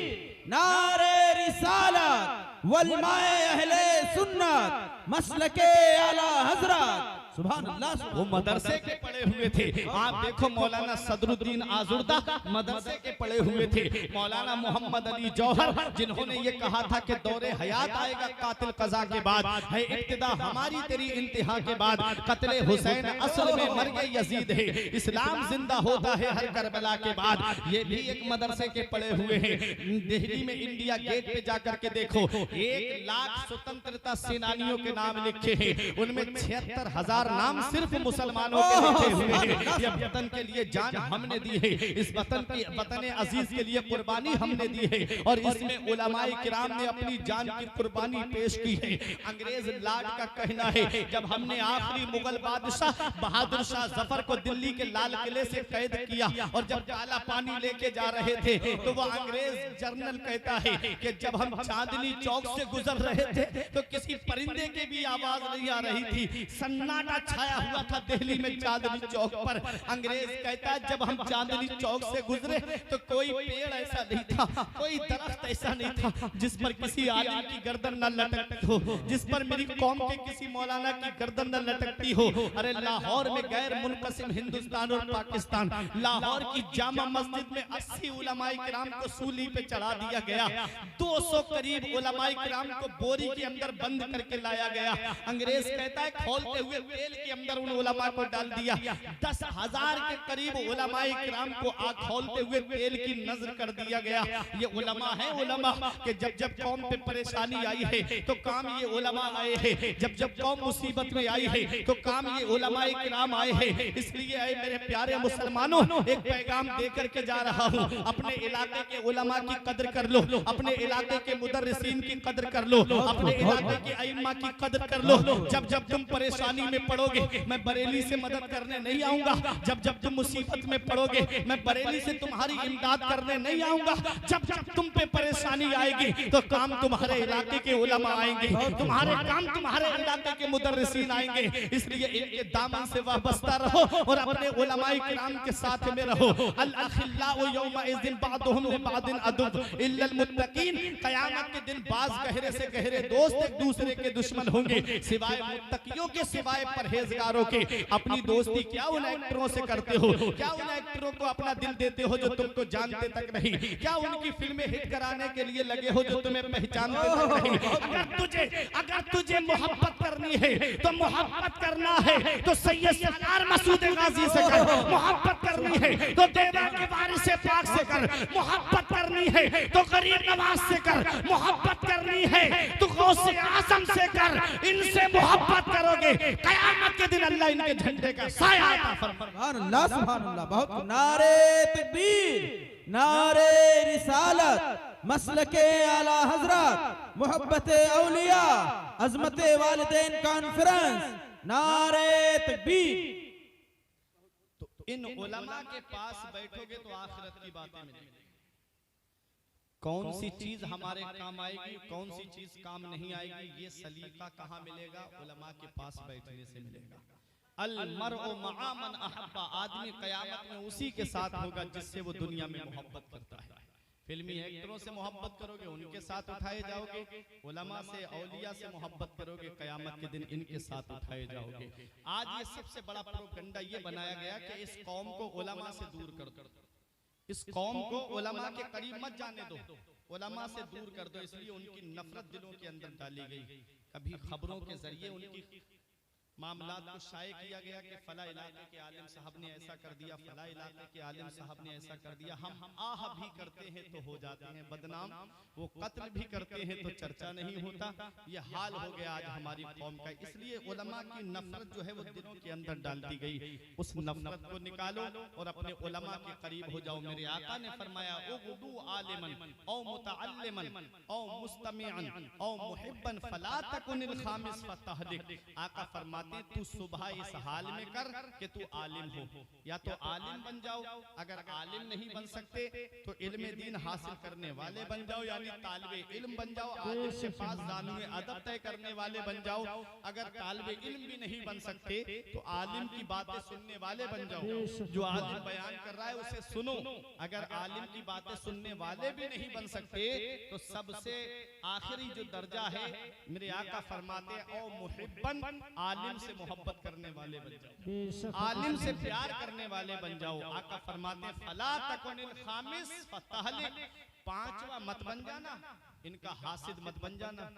नारे रिसालत वल माए अहले सुन्नत मसलके आला हजरत। सुभान अल्लाह। वो मदरसे के पढ़े हुए थे। आप देखो मौलाना सदरुद्दीन आजुर्दा मदरसे के पढ़े हुए थे। मौलाना मोहम्मद अली जौहर, जिन्होंने ये कहा था कि दौरे हयात आएगा कातिल कज़ा के बाद, है इब्तिदा हमारी तेरी इंतहा के बाद, कत्ले हुसैन असल में मर्गे यजीद है, इस्लाम जिंदा होता है हर करबला के बाद। ये भी एक मदरसे के पढ़े हुए हैं। दिल्ली में इंडिया गेट पे जाकर के देखो, 1 लाख स्वतंत्रता सेनानियों के नाम लिखे हैं, उनमें 76,000 नाम सिर्फ मुसलमानों के लिखे हुए हैं। ये वतन के लिए जान हमने दी है, इस वतन की वतन अजीज के लिए कुर्बानी हमने दी है, और इसमें उलमाए किराम ने अपनी जान की कुर्बानी पेश की है। अंग्रेज लाड का कहना है, जब हमने आखिरी मुगल बादशाह बहादुर शाह जफर को दिल्ली के लाल किले से कैद किया और जब काला पानी लेके जा रहे थे, तो वो अंग्रेज जर्नल कहता है कि जब हम चांदनी चौक से गुजर रहे थे तो किसी परिंदे की भी आवाज नहीं आ रही थी, सन्नाटा छाया हुआ था दिल्ली में चांदनी चौक पर। अंग्रेज कहता है जब हम चांदनी चौक से गुजरे तो कोई पेड़ ऐसा नहीं था, कोई दरख्त ऐसा नहीं था जिस पर किसी आलिम की गर्दन न लटकती हो, जिस पर मेरी कौम के किसी मौलाना की गर्दन न लटकती हो। अरे लाहौर में गैर मुनक़सिम हिंदुस्तान और पाकिस्तान, लाहौर की जामा मस्जिद में 80 उलमाए किराम को सूली पे चढ़ा दिया गया, 200 करीब उलमाए किराम को बोरी के अंदर बंद करके लाया गया। अंग्रेज कहता है खोलते हुए तेल के अंदर उन उलमा को डाल दिया, 10,000 के करीब उलमाए किराम को आग खोलते हुए तेल की नजर कर दिया गया। ये उलमा है, उलमा कि जब जब कौम पे परेशानी आई है तो काम ये उलमा आए हैं, जब जब कौम मुसीबत में आई है तो काम ये उलमाए किराम आए हैं। इसलिए आए मेरे प्यारे मुसलमानों, एक पैगाम दे करके जा रहा हूँ, अपने इलाके के उलमा की कदर कर लो, अपने इलाके के मुदर्रिसीन की कदर कर लो, अपने इलाके के अइम्मा की कदर कर लो। जब जब तुम परेशानी में पड़ोगे मैं बरेली से मदद करने नहीं आऊंगा, जब जब तुम मुसीबत में पड़ोगे मैं बरेली से तुम्हारी इमदाद करने नहीं आऊंगा। जब जब तुम पे परेशानी आएगी तो काम तुम्हारे इलाके के उलमा आएंगे, तुम्हारे काम तुम्हारे इलाके के मुदर्रिसीन आएंगे। इसलिए इनके दामन से वाबस्ता रहो और अपने उलमाए किराम के साथ में रहो। अल अखिल्लाउ यौमइज़िन बअदुहुम लिबअदिन अदुव्व इल्लल मुत्तकीन, क़यामत के दिन बाज गहरे से गहरे दोस्त एक दूसरे के दुश्मन होंगे, सिवाय मुत्तकियों के, सिवाय परहेजगारों के अपनी दोस्ती क्या उन एक्टरों से करते हो? क्या उन एक्टरों को अपना दिल देते हो जो तुमको जानते तक नहीं? क्या उनकी फिल्में हिट कराने के लिए लगे हो जो तुम्हें पहचानते तक नहीं? अगर तुझे मोहब्बत करनी है तो मोहब्बत करना है तो सैयद सरदार मसूद गाजी से कर, मोहब्बत करनी है तो देवा के वारिस पाक से कर, मोहब्बत करनी है तो गरीब नवाज से कर, मोहब्बत करनी है तो गौसे आजम से कर। इनसे मोहब्बत करोगे कयामत के दिन अल्लाह इनके झंडे का साया अता फरमाएगा। सुभान अल्लाह, सुभान अल्लाह। बहुत नारे तकबीर, नारे रिसालत, मसलके आला हजरत, मोहब्बत औलिया, अजमत वालिदैन कॉन्फ्रेंस, नारे तकबीर। तो इन उलमा के पास बैठोगे तो आखिरत की बातें मिलेंगी। कौन सी चीज हमारे काम आएगी, कौन सी चीज काम नहीं आएगी, ये सलीका कहाँ मिलेगा? उलमा के पास बैठने से मिलेगा। अल मरउ मआ मन अहब्बा, आदमी कयामत में उसी के साथ होगा जिससे वो दुनिया में मोहब्बत करता है। फिल्मी एक्टरों से मोहब्बत करोगे उनके साथ उठाए जाओगे, उलमा से औलिया से मोहब्बत करोगे कयामत के दिन इनके साथ उठाए जाओगे। आज ये सबसे बड़ा प्रोपेगेंडा ये बनाया गया कि इस कौम को उलमा से दूर कर दो, इस कौम को उलमा के करीब मत जाने दो, उलमा से दूर कर दो। इसलिए उनकी नफरत दिलों के अंदर डाली गई। कभी खबरों के जरिए उनकी मामलात को शाये किया गया कि फला इलाके के आलिम साहब ने ऐसा कर दिया, फला इलाके के आलिम साहब ने ऐसा कर दिया। हम आह भी करते हैं तो हो जाते हैं बदनाम, वो कत्ल भी करते हैं तो चर्चा नहीं होता। ये हाल हो गया आज हमारी कौम का। इसलिए उलमा की नफरत जो है वो दिलों के अंदर डाल दी गई। उस नफरत को निकालो और अपने उलमा के करीब हो जाओ। मेरे आका ने फरमाया उगदू आलिमन औ मुतअल्लिमन औ मुस्तमिअन औ मुहिब्बन फला तकुनिल खामिस फतहलिक। आका फरमाते तू सुबह इस हाल में कर कि तू आलिम हो, या तो आलिम बन जाओ, अगर आलिम नहीं बन सकते तो इल्म दीन हासिल करने वाले बन जाओ, यानी तालिबे इल्म बन जाओ, आलिम के पास दानुए अदब तय करने वाले बन जाओ। अगर तालिबे इल्म भी नहीं बन सकते तो आलिम की बातें सुनने वाले बन जाओ। जो आलिम बयान कर रहा है उसे सुनो। अगर आलिम की बातें सुनने वाले भी नहीं बन सकते तो सबसे आखिरी जो दर्जा है मेरे आका फरमाते ओ मुहिब्बन, आलिम से मोहब्बत करने वाले बन जाओ, आलिम से प्यार करने वाले बन जाओ। आका फरमाते फला तकुनिल खामिस फतहलिक, पांचवा मत बन जाना, इनका हासिद मत बन जाना,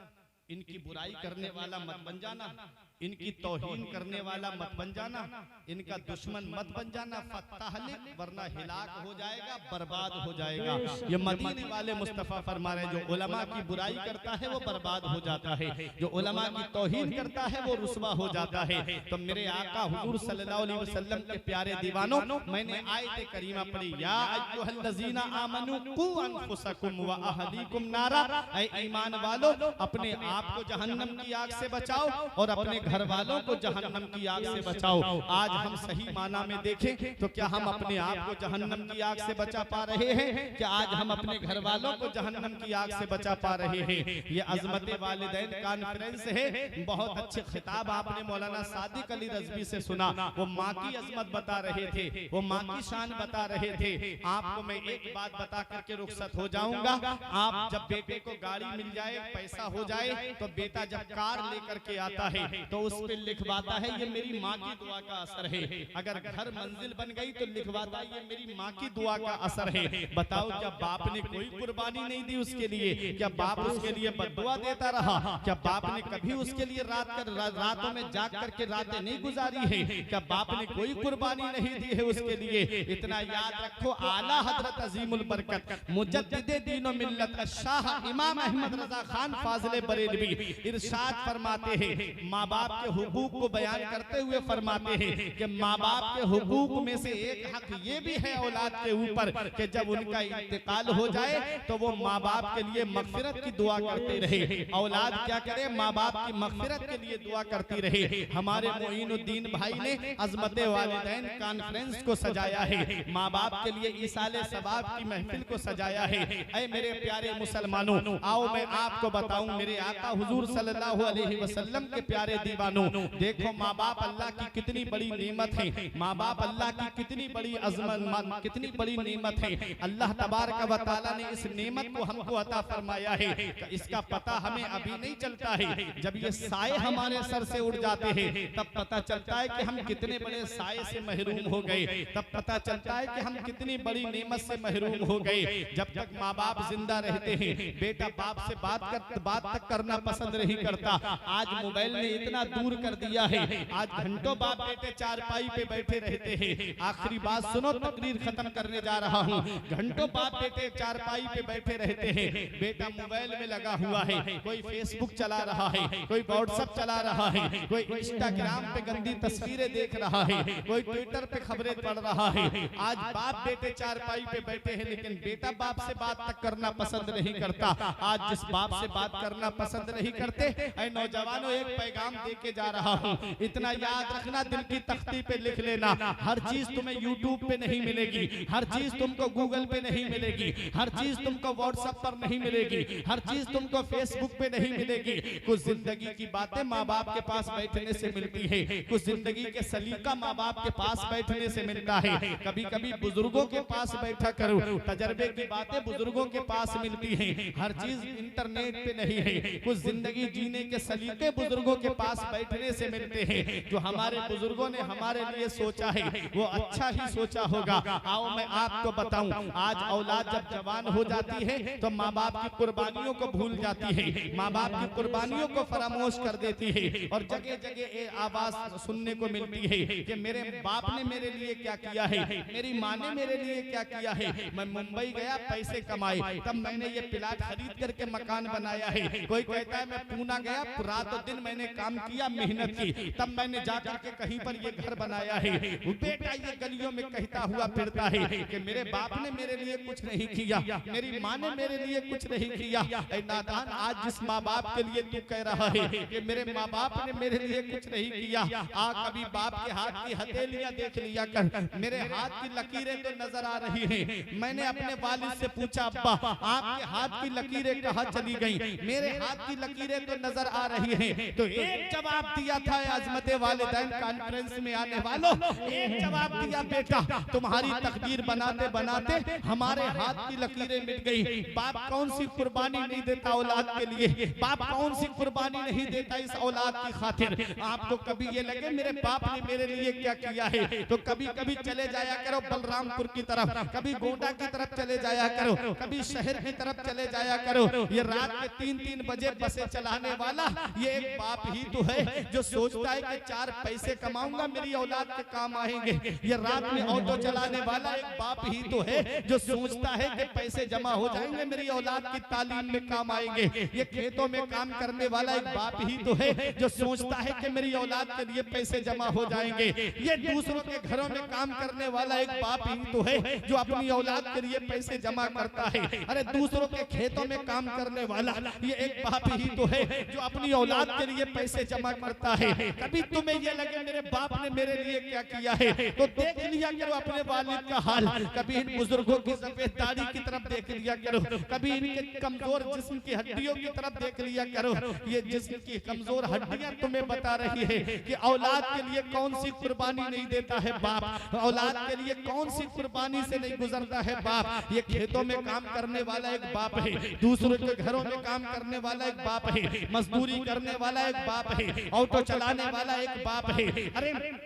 इनकी बुराई करने वाला मत बन जाना, इनकी तौहीन करने वाला मत बन जाना, इनका दुश्मन मत बन जाना। फतहलिक, वरना हिलाक हो जाएगा, बर्बाद हो जाएगा। ये मदीने वाले मुस्तफा फरमा रहे हैं जो उलमा की बुराई करता है वो बर्बाद हो जाता है, जो उलमा की तौहीन करता है वो रुस्वा हो जाता है। तो मेरे आका हुजूर सल्लल्लाहु अलैहि वसल्लम के प्यारे दीवानों, मैंने आयत करीमा पढ़ी या अय्युहल्लज़ीना आमनू कू अनफुसकुम व अहलीकुम नारा, ऐ ईमान वालों अपने आप को जहन्नम की आग से बचाओ और अपने घर वालों को जहन्नम की आग से बचाओ। आज हम सही माना में देखें तो क्या हम अपने आप को जहन्नम की आग से बचा पा रहे हैं? क्या आज हम अपने घर वालों को जहन्नम की आग से बचा पा रहे हैं? ये अजमत वालिदैन कॉन्फ्रेंस है। बहुत अच्छे खिताब आपने मौलाना सादिक अली रज़वी से सुना। वो माँ की अजमत बता रहे थे, वो माँ की शान बता रहे थे। आपको मैं एक बात बता करके रुखसत हो जाऊंगा। आप जब बेटे को गाड़ी मिल जाए, पैसा हो जाए, तो बेटा जब कार लेकर के आता है तो उस पे लिखवाता है ये मेरी माँ की दुआ का असर है। अगर घर मंजिल बन गई तो लिखवाता है ये मेरी माँ की दुआ का असर है। बताओ क्या बाप ने कोई कुर्बानी नहीं दी उसके लिए? क्या बाप उसके लिए बद्दुआ देता रहा? क्या बाप ने कभी उसके लिए रातों में जाग करके रातें नहीं गुजारी है? क्या बाप ने कोई कुर्बानी नहीं दी है उसके लिए? इतना याद रखो, आला हजरत अजीमुल बरकत मुजद्दिदे दीन व मिल्लत शाह इमाम अहमद रजा खान फाजिले बरेलवी इरशाद फरमाते हैं, माँ बाप के हुकूक को बयान करते हुए फरमाते हैं कि माँ बाप के हुकूक में से एक हक ये भी है औलाद के ऊपर कि जब उनका इंतकाल हो जाए तो वो माँ बाप के लिए मगफिरत की दुआ करते रहे। औलाद क्या करे? माँ बाप की मगफिरत के लिए दुआ करती रहे। हमारे मोइनुद्दीन भाई ने अजमत वालिदैन कॉन्फ्रेंस को सजाया है, माँ बाप के लिए इसाले सवाब की महफिल को सजाया है। ऐ मेरे प्यारे मुसलमानों, आओ मैं आपको बताऊं, मेरे आका आका हुजूर सल्लल्लाहु अलैहि वसल्लम के प्यारे दीवानों, देखो माँ बाप अल्लाह की कितनी बड़ी नेमत है, माँ बाप अल्लाह की कितनी बड़ी अज़मत, कितनी बड़ी नेमत है। अल्लाह तबारक व तआला ने इस नेमत को हमको अता फरमाया है। इसका पता हमें अभी नहीं चलता है, जब ये साए हमारे सर से उड़ जाते हैं तब पता चलता है कि हम कितने बड़े साए से महरूम हो गए, तब पता चलता है कि हम कितनी बड़ी नेमत से महरूम हो गए। जब तक माँ बाप जिंदा रहते हैं, बेटा बाप से बात तक करना पसंद नहीं करता। आज मोबाइल ने इतना दूर कर दिया है, आज घंटों बाप बेटे चारपाई पे बैठे रहते हैं। आखिरी बात सुनो, तकरीर खत्म करने जा रहा हूँ। घंटों बाप बेटे चारपाई पे बैठे रहते हैं, बेटा मोबाइल में लगा हुआ है, कोई फेसबुक चला रहा है, कोई व्हाट्सएप चला रहा है, कोई इंस्टाग्राम पे गंदी तस्वीरें देख रहा है, कोई ट्विटर पे खबरें पढ़ रहा है। आज बाप बेटे चारपाई पे बैठे हैं, लेकिन बेटा बाप से बात तक करना पसंद नहीं करता। आज जिस बाप से बात करना पसंद नहीं करते, ऐ नौजवानों एक पैगाम दे के जा रहा हूँ, इतना याद रखना, दिल की तख्ती पे लिख लेना, हर चीज तुम्हें यूट्यूब पे नहीं मिलेगी, हर चीज तुमको गूगल पे नहीं मिलेगी, हर चीज तुमको व्हाट्सएप पर नहीं मिलेगी, हर चीज तुमको फेसबुक पे नहीं मिलेगी। कुछ जिंदगी की बातें माँ बाप के पास बैठने से मिलती है, कुछ जिंदगी के सलीका माँ बाप के पास बैठने से मिलता है। कभी कभी बुजुर्गों के पास बैठा करो, तजर्बे की बातें बुजुर्गों के पास मिलती हैं, हर चीज इंटरनेट पे नहीं है। कुछ जिंदगी जीने के सलीके बुजुर्गों के पास बैठने से मिलते हैं। जो हमारे बुजुर्गों ने हमारे लिए सोचा है वो अच्छा ही सोचा होगा। आओ मैं आपको बताऊं, आज औलाद जब जवान हो जाती है तो माँ बाप की कुर्बानियों को भूल जाती है, माँ बाप की कुर्बानियों को फरामोश कर देती है, और जगह जगह ये आवाज सुनने को मिलती है कि मेरे बाप ने मेरे लिए क्या किया है, मेरी माँ ने मेरे लिए क्या किया है। मैं मुंबई गया पैसे कमाए, तब मैंने ये प्लाट खरीद करके मकान बनाया है। कोई कहता है मैं पूना गया, रात दिन मैंने काम किया, मेहनत की, तब मैंने जाकर के कहीं पर ये घर बनाया है। बेटा ये गलियों में कहता हुआ फिरता है कि मेरे बाप ने मेरे लिए कुछ नहीं किया, मेरी माँ ने मेरे लिए कुछ नहीं किया। ऐ नादान, आज जिस माँ बाप के लिए तू कह रहा है कि मेरे माँ बाप ने मेरे लिए कुछ नहीं किया, आ कभी बाप के हाथ की हथेलियां देख लिया कर, मेरे हाथ की लकीरें तो नजर आ रही हैं। मैंने अपने वालिद से पूछा, अब्बा आपके हाथ की लकीरें कहाँ चली गई? मेरे हाथ की लकीरें तो नजर आ रही हैं। तो एक जवाब दिया था अज़मत वालिदैन कॉन्फ्रेंस में आने वालों, एक जवाब दिया, बेटा तुम्हारी तकदीर बनाते बनाते हमारे हाथ की लकीरें मिट गई। बाप कौन सी कुर्बानी नहीं देता औलाद के लिए, बाप कौन सी कुर्बानी नहीं देता इस औलाद की खातिर। आपको कभी ये लगे मेरे बाप ने मेरे लिए क्या किया है, तो कभी कभी चले जाया करो बलरामपुर की तरफ, कभी गोंडा की तरफ चले जाया करो, कभी शहर की तरफ चले जाया करो। ये रात के 3-3 बजे बसें चलाने वाला ये एक बाप ही तो है जो सोचता है कि 4 पैसे कमाऊंगा मेरी औलाद के काम आएंगे। ये रात में ऑटो चलाने वाला एक बाप ही तो है जो सोचता है कि पैसे जमा हो जाएंगे मेरी औलाद की तालीम में काम आएंगे। ये खेतों में काम करने वाला एक बाप ही तो है जो सोचता है कि मेरी औलाद के लिए पैसे जमा हो जाएंगे। ये दूसरों के घरों में काम करने वाला एक बाप ही तो है जो अपनी औलाद के लिए पैसे जमा करता है। अरे दूसरों के खेतों में काम करने वाला ये एक बाप ही तो है जो अपनी औलाद के लिए पैसे जमा करता है। कभी तुम्हें ये लगे मेरे बाप ने मेरे लिए क्या किया है, तो देख लिया करो अपने वालिद का हाल। कभी इन बुजुर्गों की सफेदारी की तरफ देख लिया करो, कभी इनके कमजोर जिस्म की हड्डियों की तरफ देख लिया करो। ये जिस्म की कमजोर हड्डियां तुम्हें बता रही है कि औलाद के लिए कौन सी कुर्बानी नहीं देता है बाप, औलाद के लिए कौन सी कुर्बानी से नहीं गुजरता है बाप। ये खेतों में काम करने वाला एक बाप है, दूसरों के घरों में काम करने वाला एक बाप है, मजदूरी करने वाला एक बाप है, ऑटो चलाने वाला एक बाप है। अरे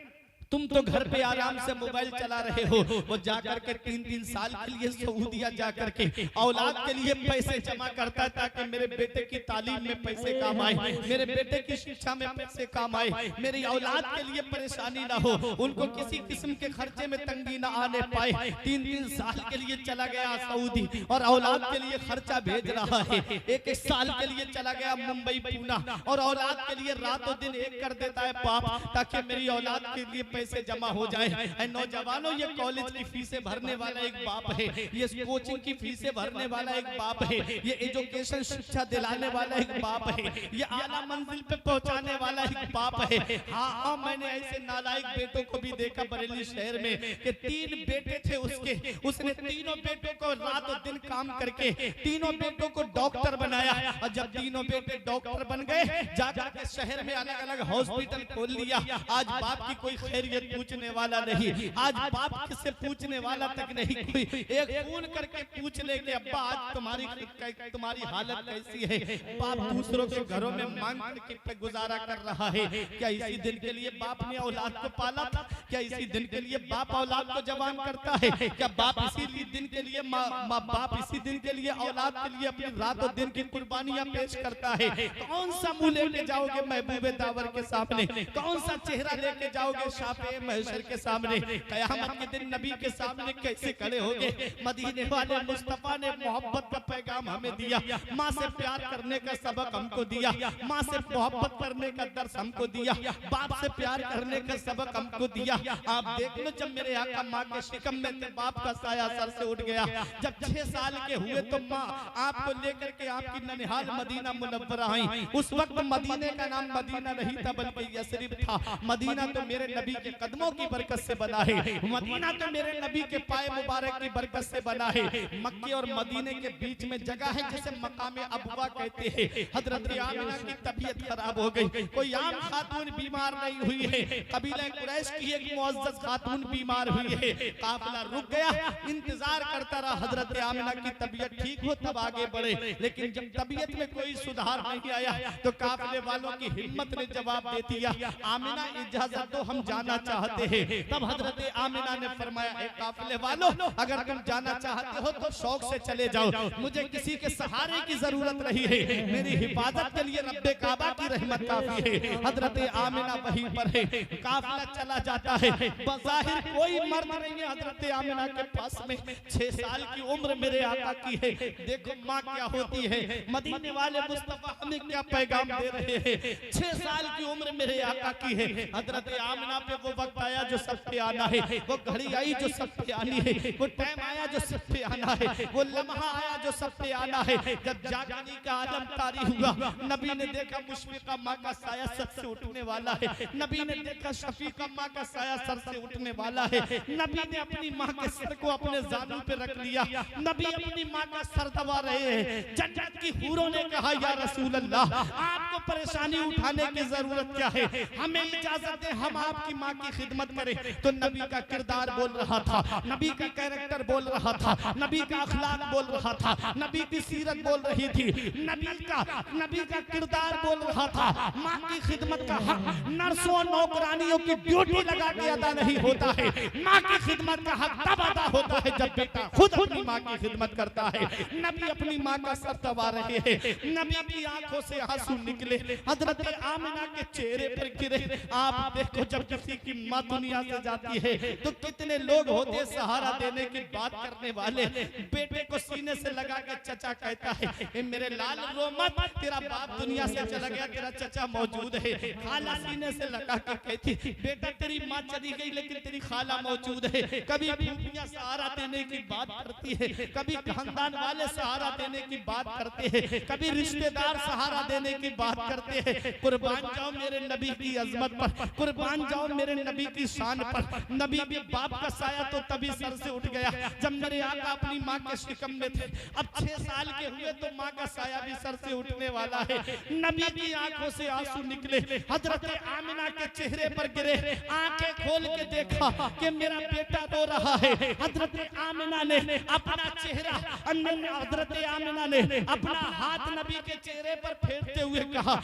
तुम तो घर पे आराम से मोबाइल चला रहे हो, वो जाकर के 3-3 साल के लिए सऊदीया जाकर के औलाद के लिए पैसे जमा करता है ताकि मेरे बेटे की तालीम में पैसे काम आए, मेरे बेटे की शिक्षा में पैसे काम आए, मेरी औलाद के लिए परेशानी ना हो, उनको किसी किस्म के खर्चे में तंगी ना आने पाए। 3-3 साल के लिए चला गया सऊदी और औलाद के लिए खर्चा भेज रहा है। 1 साल के लिए चला गया मुंबई पूना और औलाद के लिए रातों दिन एक कर देता है बाप ताकि मेरी औलाद के लिए पैसे जमा हो जाए। नौजवानों, ये कॉलेज की फीसें भरने वाला एक बाप है, ये कोचिंग की फीसें भरने वाला एक बाप है, ये एजुकेशन शिक्षा दिलाने वाला एक बाप है, ये आला मंजिल पे पहुंचाने वाला एक बाप है। हाँ, मैंने ऐसे नालायक बेटों को भी देखा बरेली शहर में कि 3 बेटे थे उसके, उसने तीनों बेटों को रात और दिन काम करके तीनों बेटों को डॉक्टर बनाया। और जब तीनों बेटे डॉक्टर बन गए, जाकर के शहर में अलग अलग हॉस्पिटल खोल लिया। आज बाप की कोई खैरियत पूछने वाला नहीं, आज बाप किससे पूछने वाला तक नहीं। कोई एक फोन करके पूछ ले कि अब्बा आज तुम्हारी हालत कैसी है। बाप दूसरों के घरों में मांग करके गुजारा कर रहा है। क्या इसी दिन के लिए बाप ने औलाद को पाला था? क्या इसी दिन के लिए बाप औलाद को जवान करता है? क्या बाप इसी दिन के लिए बाप इसी दिन के लिए औलाद के लिए अपनी रात और दिन की कुर्बानियां पेश करता है? कौन सा मुंह लेके जाओगे महबूबे दावर के सामने? कौन सा चेहरा लेके जाओगे शाफे महशर के सामने? कयामत के दिन नबी के सामने कैसे खड़े होगे? मदीने वाले मुस्तफा ने मोहब्बत का पैगाम हमें दिया, माँ से प्यार करने का सबक हमको दिया, माँ से मोहब्बत करने का दर्स हमको दिया, बाप से प्यार करने का सबक हमको दिया। आप देख लो, जब मेरे आका माँ के शिकम में थे, बाप का साया सर से उठ गया। जब 6 साल के हुए तो माँ आपको लेकर के आपकी ननिहाल मदीना मुनव्वरा आई। उस वक्त मदीने का नाम मदीना नहीं था बल्कि यसरिब था। मदीना तो मेरे नबी के कदमों की बरकत से बना है, मदीना तो मेरे नबी के पाए मुबारक की बरकत से बना है। मक्के और मदीने के बीच में जगह है जिसे मकामे अबवा कहते हैं। हजरत आमिना की तबीयत खराब हो गई। कोई आम खातून बीमार नहीं हुई है, कबीला कुरैश की एक मुअज्जज खातून बीमार हुई है। काफिला रुक गया, इंतजार करता रहा हजरत आमिना की तबीयत ठीक हो तब आगे बढ़े। लेकिन जब तबीयत में कोई सुधार नहीं आया तो काफिले वालों की हिम्मत ने जवाब दे दिया, आमिना इजाजत दो, हम जाना चाहते हैं। तब हजरत आमिना ने फरमाया, ए काफिले वालों, अगर तुम जाना चाहते हो तो शौक से चले जाओ, मुझे किसी के सहारे की जरूरत नहीं है, मेरी हिफाजत के लिए रब्बे काबा की रहमत काफी है। हजरत आमिना वहीं पर है। काफिला चला जाता है, बज़ाहिर कोई मर्द नहीं है हजरत आमिना के पास में। 6 साल की उम्र मेरे आका की है। देखो माँ क्या होती है, मदीने वाले मुस्तफा हमें क्या पैगाम दे रहे हैं। 6 साल की उम्र मेरे आका की है। हजरत आमिना पे वो वक्त आया जो सब पे आना है, वो घड़ी आई जो सब पे आनी है, वो टाइम आया जो सब पे आना है, वो लम्हा आया जो सब पे आना है। जब जागने का आलम तारी हुआ, नबी ने देखा मुशफिका माँ का साया सर से उठने वाला है, नबी ने देखा शफीका माँ का साया सर से उठने वाला है। नबी ने अपनी माँ के सर को अपने जानू पे रख लिया, नबी अपनी माँ का सर दबा रहे हैं। जन्नत की हूरों ने कहा, या रसूल अल्लाह, आपको परेशानी उठाने की जरूरत क्या है, हमें इजाजत है हम आपकी माँ की खिदमत करें। तो नबी का किरदार बोल रहा था, नबी का कैरेक्टर बोल रहा था, नबी का अखलाक बोल रहा था, नबी की सीरत बोल रही थी, नबी का किरदार बोल रहा था। माँ की खिदमत का हक नर्सों नौकरानियों की ड्यूटी लगा के अदा नहीं होता है। माँ की खिदमत का हक तब अदा होता है जब बेटा खुद अपनी माँ की खिदमत करता है। नबी अपनी माँ का सर दबा रहे हैं, नबी की आंखों से आंसू निकले, हजरत आमिना के चेहरे पर गिरे। आप देखो, जब किसी की माँ दुनिया से जाती है तो कितने लोग होते सहारा देने की बात करने वाले। बेटे को सीने से लगा के चचा कहता है, मेरे लाल रो मत, तेरा बाप दुनिया से चला गया, तेरा चचा मौजूद है। खाला सीने से लगा के कहती, बेटा तेरी माँ चली गई लेकिन तेरी खाला मौजूद है। कभी फूफियां सहारा देने की बात करती है, कभी खानदान वाले सहारा देने की बात करते हैं, कभी रिश्तेदार सहारा देने की बात करते हैं। कुर्बान जाओ मेरे नबी की अजमत पर, कुर्बान जाओ मेरे नबी की शान पर। नबी के बाप का साया तो तभी सर से उठ गया जब मेरे आका अपनी माँ के शिकम में थे। अब 6 साल के हुए तो माँ का साया भी सर से उठने वाला है। नबी की आंखों से आंसू निकले, हजरत आमिना के चेहरे पर गिरे। आंखें खोल के देखा कि मेरा बेटा रो रहा है। हजरत आमिना ने अपना चेहरा, हजरत आमिना ने अपना हाथ नबी के चेहरे पर फेरते हुए कहा,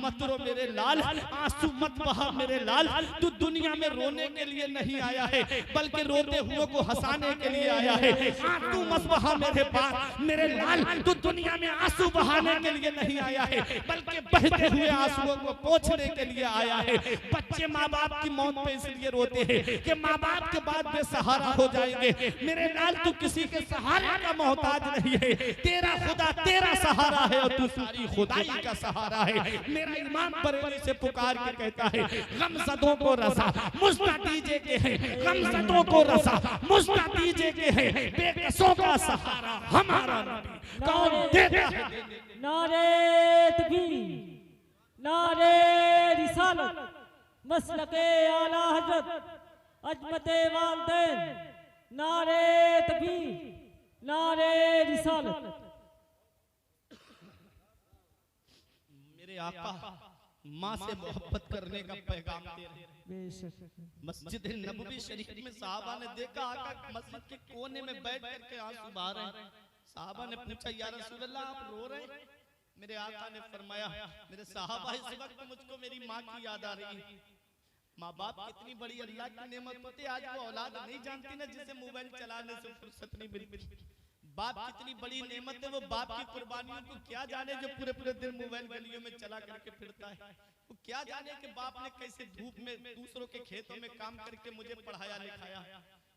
मत रो मेरे लाल, आंसू मत बहा मेरे लाल, तू दुनिया में रोने के लिए नहीं आया है बल्कि रोते हुए को हंसाने के लिए आया है। आंसू मत बहा मेरे बाप मेरे लाल, तू दुनिया में आंसू बहाने के लिए नहीं आया है बल्कि बहते हुए आंसुओं को पोंछने के लिए आया है। बच्चे माँ बाप की मौत पे इसलिए रोते हैं कि माँ बाप के बाद बेसहारा हो जाएंगे। मेरे लाल तू किसी के सहारे का मोहताज नहीं है, तेरा खुदा तेरा सहारा है और तू सारी खुदाई का सहारा है। मेरा इमाम बरेली से पुकार के कहता है, गमज़दों को रज़ा रसा मुस्ता दीजे के है, गमज़दों को रसा मुस्ता दीजे के है, बेकसों का सहारा हमारा नबी कौन देता है। नारे तकबीर, नारे रिसालत, मसलके आला हजरत, अजमते वालिदैन, नारे तकबीर, नारे रिसालत। मेरे आका माँ से मोहब्बत करने का पैगाम दे रहे हैं। मस्जिद नबवी शरीफ में साहबा ने देखा आका मस्जिद के कोने में बैठ करके आंसू बहा रहे हैं। साहबा ने पूछा या रसूल अल्लाह आप रो रहे हैं? मेरे आका ने फरमाया मेरे साहबा इस वक्त मुझको मेरी माँ की याद आ रही है। माँ बाप कितनी बड़ी अल्लाह की नेमत होती है। आज वो औलाद नहीं जानती ना जिसे मोबाइल चलाने से फुर्सत नहीं मिलती। बाप कितनी बड़ी नेमत है, वो बाप की कुर्बानियों को क्या जाने जो पूरे पूरे दिन मोबाइल गलियों में चला करके फिरता है। वो क्या जाने कि बाप ने कैसे धूप में दूसरों के खेतों में काम करके मुझे पढ़ाया लिखाया।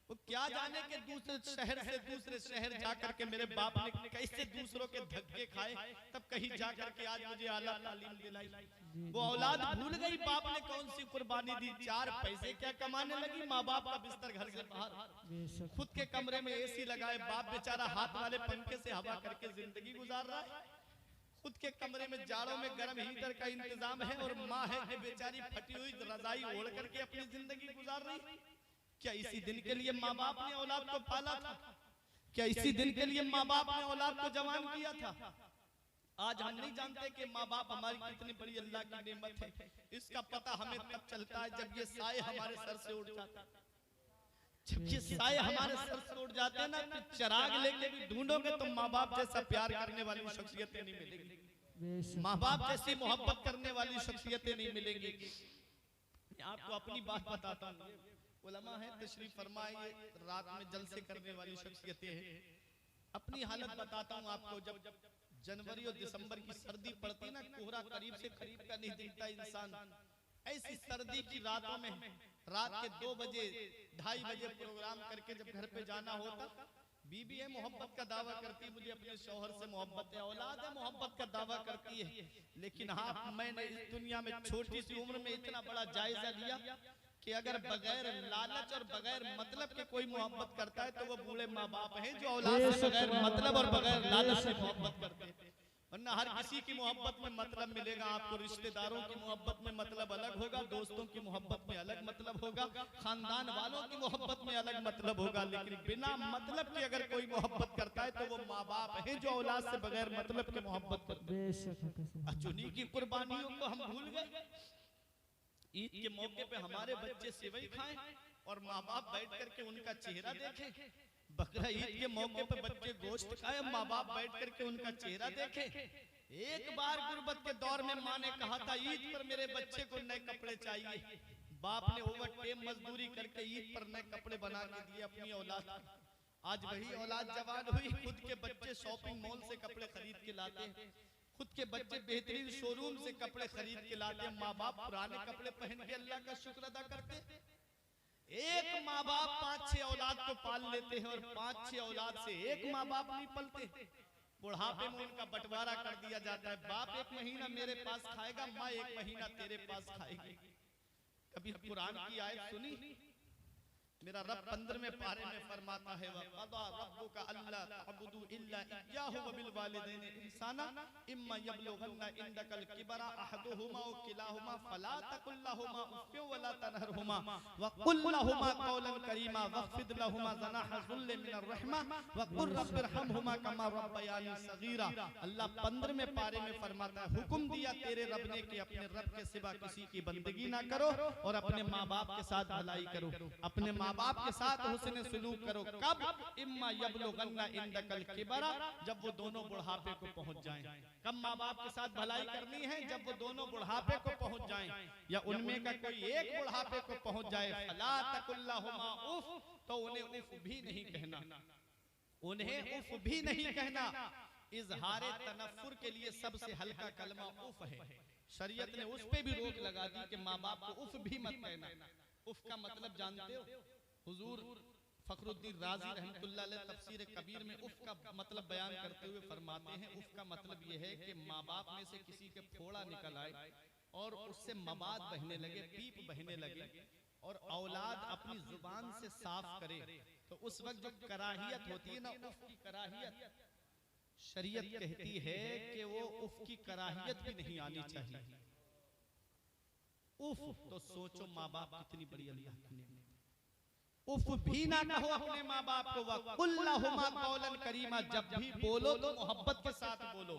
वो क्या जाने कि दूसरे शहर से दूसरे शहर जा करके मेरे बाप ने कैसे दूसरों के धक्के खाए, तब कहीं जा करके आज मुझे आला तालीम दिलाई। वो औलाद भूल गई बाप ने कौन सी कुर्बानी दी। 4 पैसे क्या कमाने लगी, माँ बाप का बिस्तर घर से बाहर, खुद के कमरे में एसी लगाए, बाप बेचारा हाथ वाले पंखे से हवा करके जिंदगी गुजार रहा है। खुद के कमरे में जाड़ों में गर्म हीटर का इंतजाम है और माँ है कि बेचारी फटी हुई रजाई ओढ़ करके अपनी जिंदगी गुजार रही। क्या इसी दिन के लिए माँ बाप ने औलाद को पाला था? क्या इसी दिन के लिए माँ बाप ने औलाद को जवान किया था? आज हम नहीं जानते कि माँ बाप हमारी कितनी बड़ी अल्लाह की नेमत है। इसका पता हमें तब चलता है जब ये साए हमारे सर से उड़ जाता है। जब ये साए हमारे सर से उड़ जाते हैं ना, तो चिराग लेके भी ढूंढोगे तो माँ बाप जैसा प्यार करने वाली शख्सियतें नहीं मिलेंगी। माँ बाप जैसी मोहब्बत करने वाली शख्सियतें नहीं मिलेंगी। आपको अपनी बात बताता हूँ, उलमा है तशरीफ फरमाए, रात में जलसे करने वाली शख्सियतें हैं। अपनी हालत बताता हूँ आपको। जब जनवरी और दिसंबर की सर्दी पड़ती ना, कोहरा करीब से करीब का नहीं दिखता इंसान। ऐसी सर्दी की रातों में रात के 2 बजे 2:30 बजे प्रोग्राम करके जब घर पे जाना होता, बीबी है मोहब्बत का दावा करती, मुझे अपने शौहर से मोहब्बत है, औलाद है मोहब्बत का दावा करती है। लेकिन हाँ, मैंने इस दुनिया में छोटी सी उम्र में इतना बड़ा जायजा लिया कि अगर बगैर लालच और बगैर मतलब के कोई मोहब्बत करता है तो वो बूढ़े माँ बाप हैं जो औलाद से बगैर मतलब और बगैर लालच से मोहब्बत करते हैं। वरना हर किसी की मोहब्बत में मतलब मिलेगा आपको। रिश्तेदारों की मोहब्बत में मतलब अलग होगा, दोस्तों की मोहब्बत में अलग मतलब होगा, खानदान वालों की मोहब्बत में अलग मतलब होगा। लेकिन बिना मतलब के अगर कोई मोहब्बत करता है तो वो माँ बाप हैं जो औलाद से बगैर मतलब के मोहब्बत करते हैं। चुनी की कुर्बानियों को हम भूल गए। ईद के मौके पे हमारे बच्चे सेवई खाएं और माँ बाप बैठ करके उनका चेहरा देखें। बकरा ईद के मौके पे बच्चे गोश्त खाएं, माँ बाप बैठ करके उनका चेहरा देखें। एक बार गुर्बत के दौर में माँ ने कहा था ईद पर मेरे बच्चे को नए कपड़े चाहिए। बाप ने ओवर टाइम मजदूरी करके ईद पर नए कपड़े बना के दिए अपनी औलाद को। आज वही औलाद जवान हुई, खुद के बच्चे शॉपिंग मॉल से कपड़े खरीद के लाते हैं, खुद के बच्चे बेहतरीन शोरूम से कपड़े खरीद के लाते हैं। माँ बाप पुराने कपड़े पहन के अल्लाह का शुक्र अदा करते हैं। एक माँ बाप 5-6 औलाद को पाल लेते हैं और 5-6 औलाद से एक माँ बाप नहीं पलते। बुढ़ापे में उनका बंटवारा कर दिया जाता है। बाप 1 महीना मेरे पास खाएगा, माँ 1 महीना तेरे पास खाएगी। कभी कुरान की आयत सुनी? मेरा रब 15वें पारे में फरमाता है वक़ज़ा रब्बुका अल्ला तअबुदू इल्ला इय्याहु व बिल वालिदैनि इहसाना इम्मा यबलुगन्ना इंदकल किबरा अहदुहुमा व किलाहुमा फला तकुल लहुमा उफ़्फिन व ला तनहरहुमा व कुल लहुमा क़ौलन करीमा वख़्फ़िद लहुमा ज़नाह ज़ुल्ल मिनर रहमा व कुर रब्बिरहमहुमा कमा रब्बयानी सगीरा। अल्लाह 15वें पारे में फरमाता है हुक्म दिया तेरे रब ने कि अपने रब के सिवा किसी की बंदगी ना करो और अपने माँ बाप के साथ भलाई करो, अपने माँ बाप के साथ हुस्न सलूक करो। कब? इम्मा यबलुगन्ना इंदकल किबरा, जब वो दोनों बुढ़ापे को पहुंच जाएं। कब माँ बाप के साथ भलाई करनी है? जब वो दोनों बुढ़ापे को पहुंच जाएं या उनमें का कोई एक बुढ़ापे को पहुंच जाए। फला तकुल लहुमा उफ, तो उन्हें उफ भी नहीं कहना, उन्हें उफ भी नहीं कहना। इजहारे तनफ्फुर के लिए सबसे हल्का कलमा उफ है। शरीयत ने उस पे भी रोक लगा दी कि माँ बाप को उफ भी मत कहना। उफ का मतलब जानते हो? हुजूर फखरुद्दीन राजी रहमतुल्लाह अलैह तफसीर कबीर में उफ का मतलब बयान करते हुए फरमाते हैं उफ का मतलब यह है कि माँ बाप में से किसी के फोड़ा निकल आए और उससे मवाद बहने लगे, पीप बहने लगे और औलाद अपनी जुबान से साफ करे तो उस वक्त जो कराहियत होती है ना, उफ की कराहियत, शरीयत कहती है कि वो उफ की कराहियत भी नहीं आनी चाहिए। उफ तो सोचो माँ बाप कितनी बड़ी अल्लाह की नेमत। उफ भी ना कहो अपने माँ बाप को, वकुल्लहुमा कौलन करीमा, जब भी बोलो तो मोहब्बत के साथ बोलो,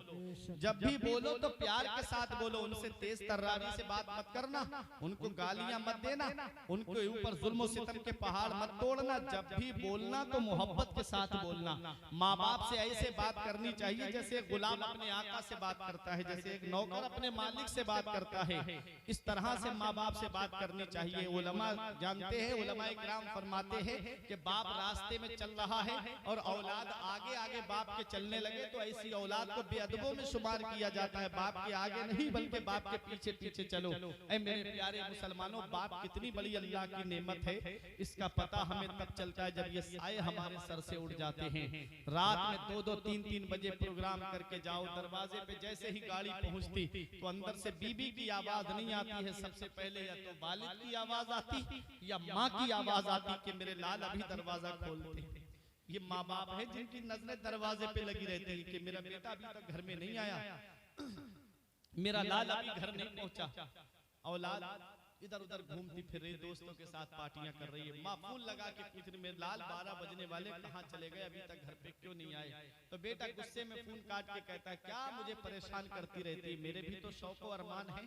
जब भी बोलो तो प्यार के साथ बोलो। उनसे तेज तर्रारी से बात मत करना, उनको गालियां मत देना, उनके ऊपर जुल्म सितम के पहाड़ मत तोड़ना। जब भी बोलना तो मोहब्बत के साथ बोलना। माँ बाप से ऐसे बात करनी चाहिए जैसे गुलाम अपने आका से बात करता है, जैसे एक नौकर अपने मालिक से बात करता है, इस तरह से माँ बाप से बात करनी चाहिए। उलमा जानते हैं, उलमा इकराम फरमाते हैं कि बाप रास्ते में चल रहा है और औलाद आगे आगे बाप के चलने लगे तो ऐसी औलाद को बेअदबों में शुमार किया जाता है। बाप के आगे नहीं बल्कि बाप के पीछे पीछे चलो। ऐ मेरे प्यारे मुसलमानों, बाप कितनी बड़ी अल्लाह की नेमत है, इसका पता हमें तब चलता है जब ये साए हमारे सर से उड़ जाते हैं। रात में 2-2, 3-3 बजे प्रोग्राम करके जाओ, दरवाजे पे जैसे ही गाड़ी पहुंचती तो अंदर से बीबी की आवाज नहीं आती है, सबसे पहले या तो वालिद की आवाज आती या माँ की आवाज आती कि मेरे लाल अभी दरवाजा खोलते हैं। ये माँ बाप है जिनकी नजरें दरवाजे पे लगी रहती है कि मेरा बेटा अभी तक घर में नहीं आया, मेरा लाल अभी घर नहीं पहुंचा। औलाद इधर उधर घूमती फिर रही, दोस्तों के साथ पार्टियां कर रही है, माँ फूल लगा के पूछ रही मेरे लाल 12 बजने वाले कहाँ चले गए, अभी तक घर पे क्यों नहीं आए। तो बेटा गुस्से में फोन काट के कहता है क्या मुझे परेशान करती रहती है, मेरे भी तो शौक और अरमान है,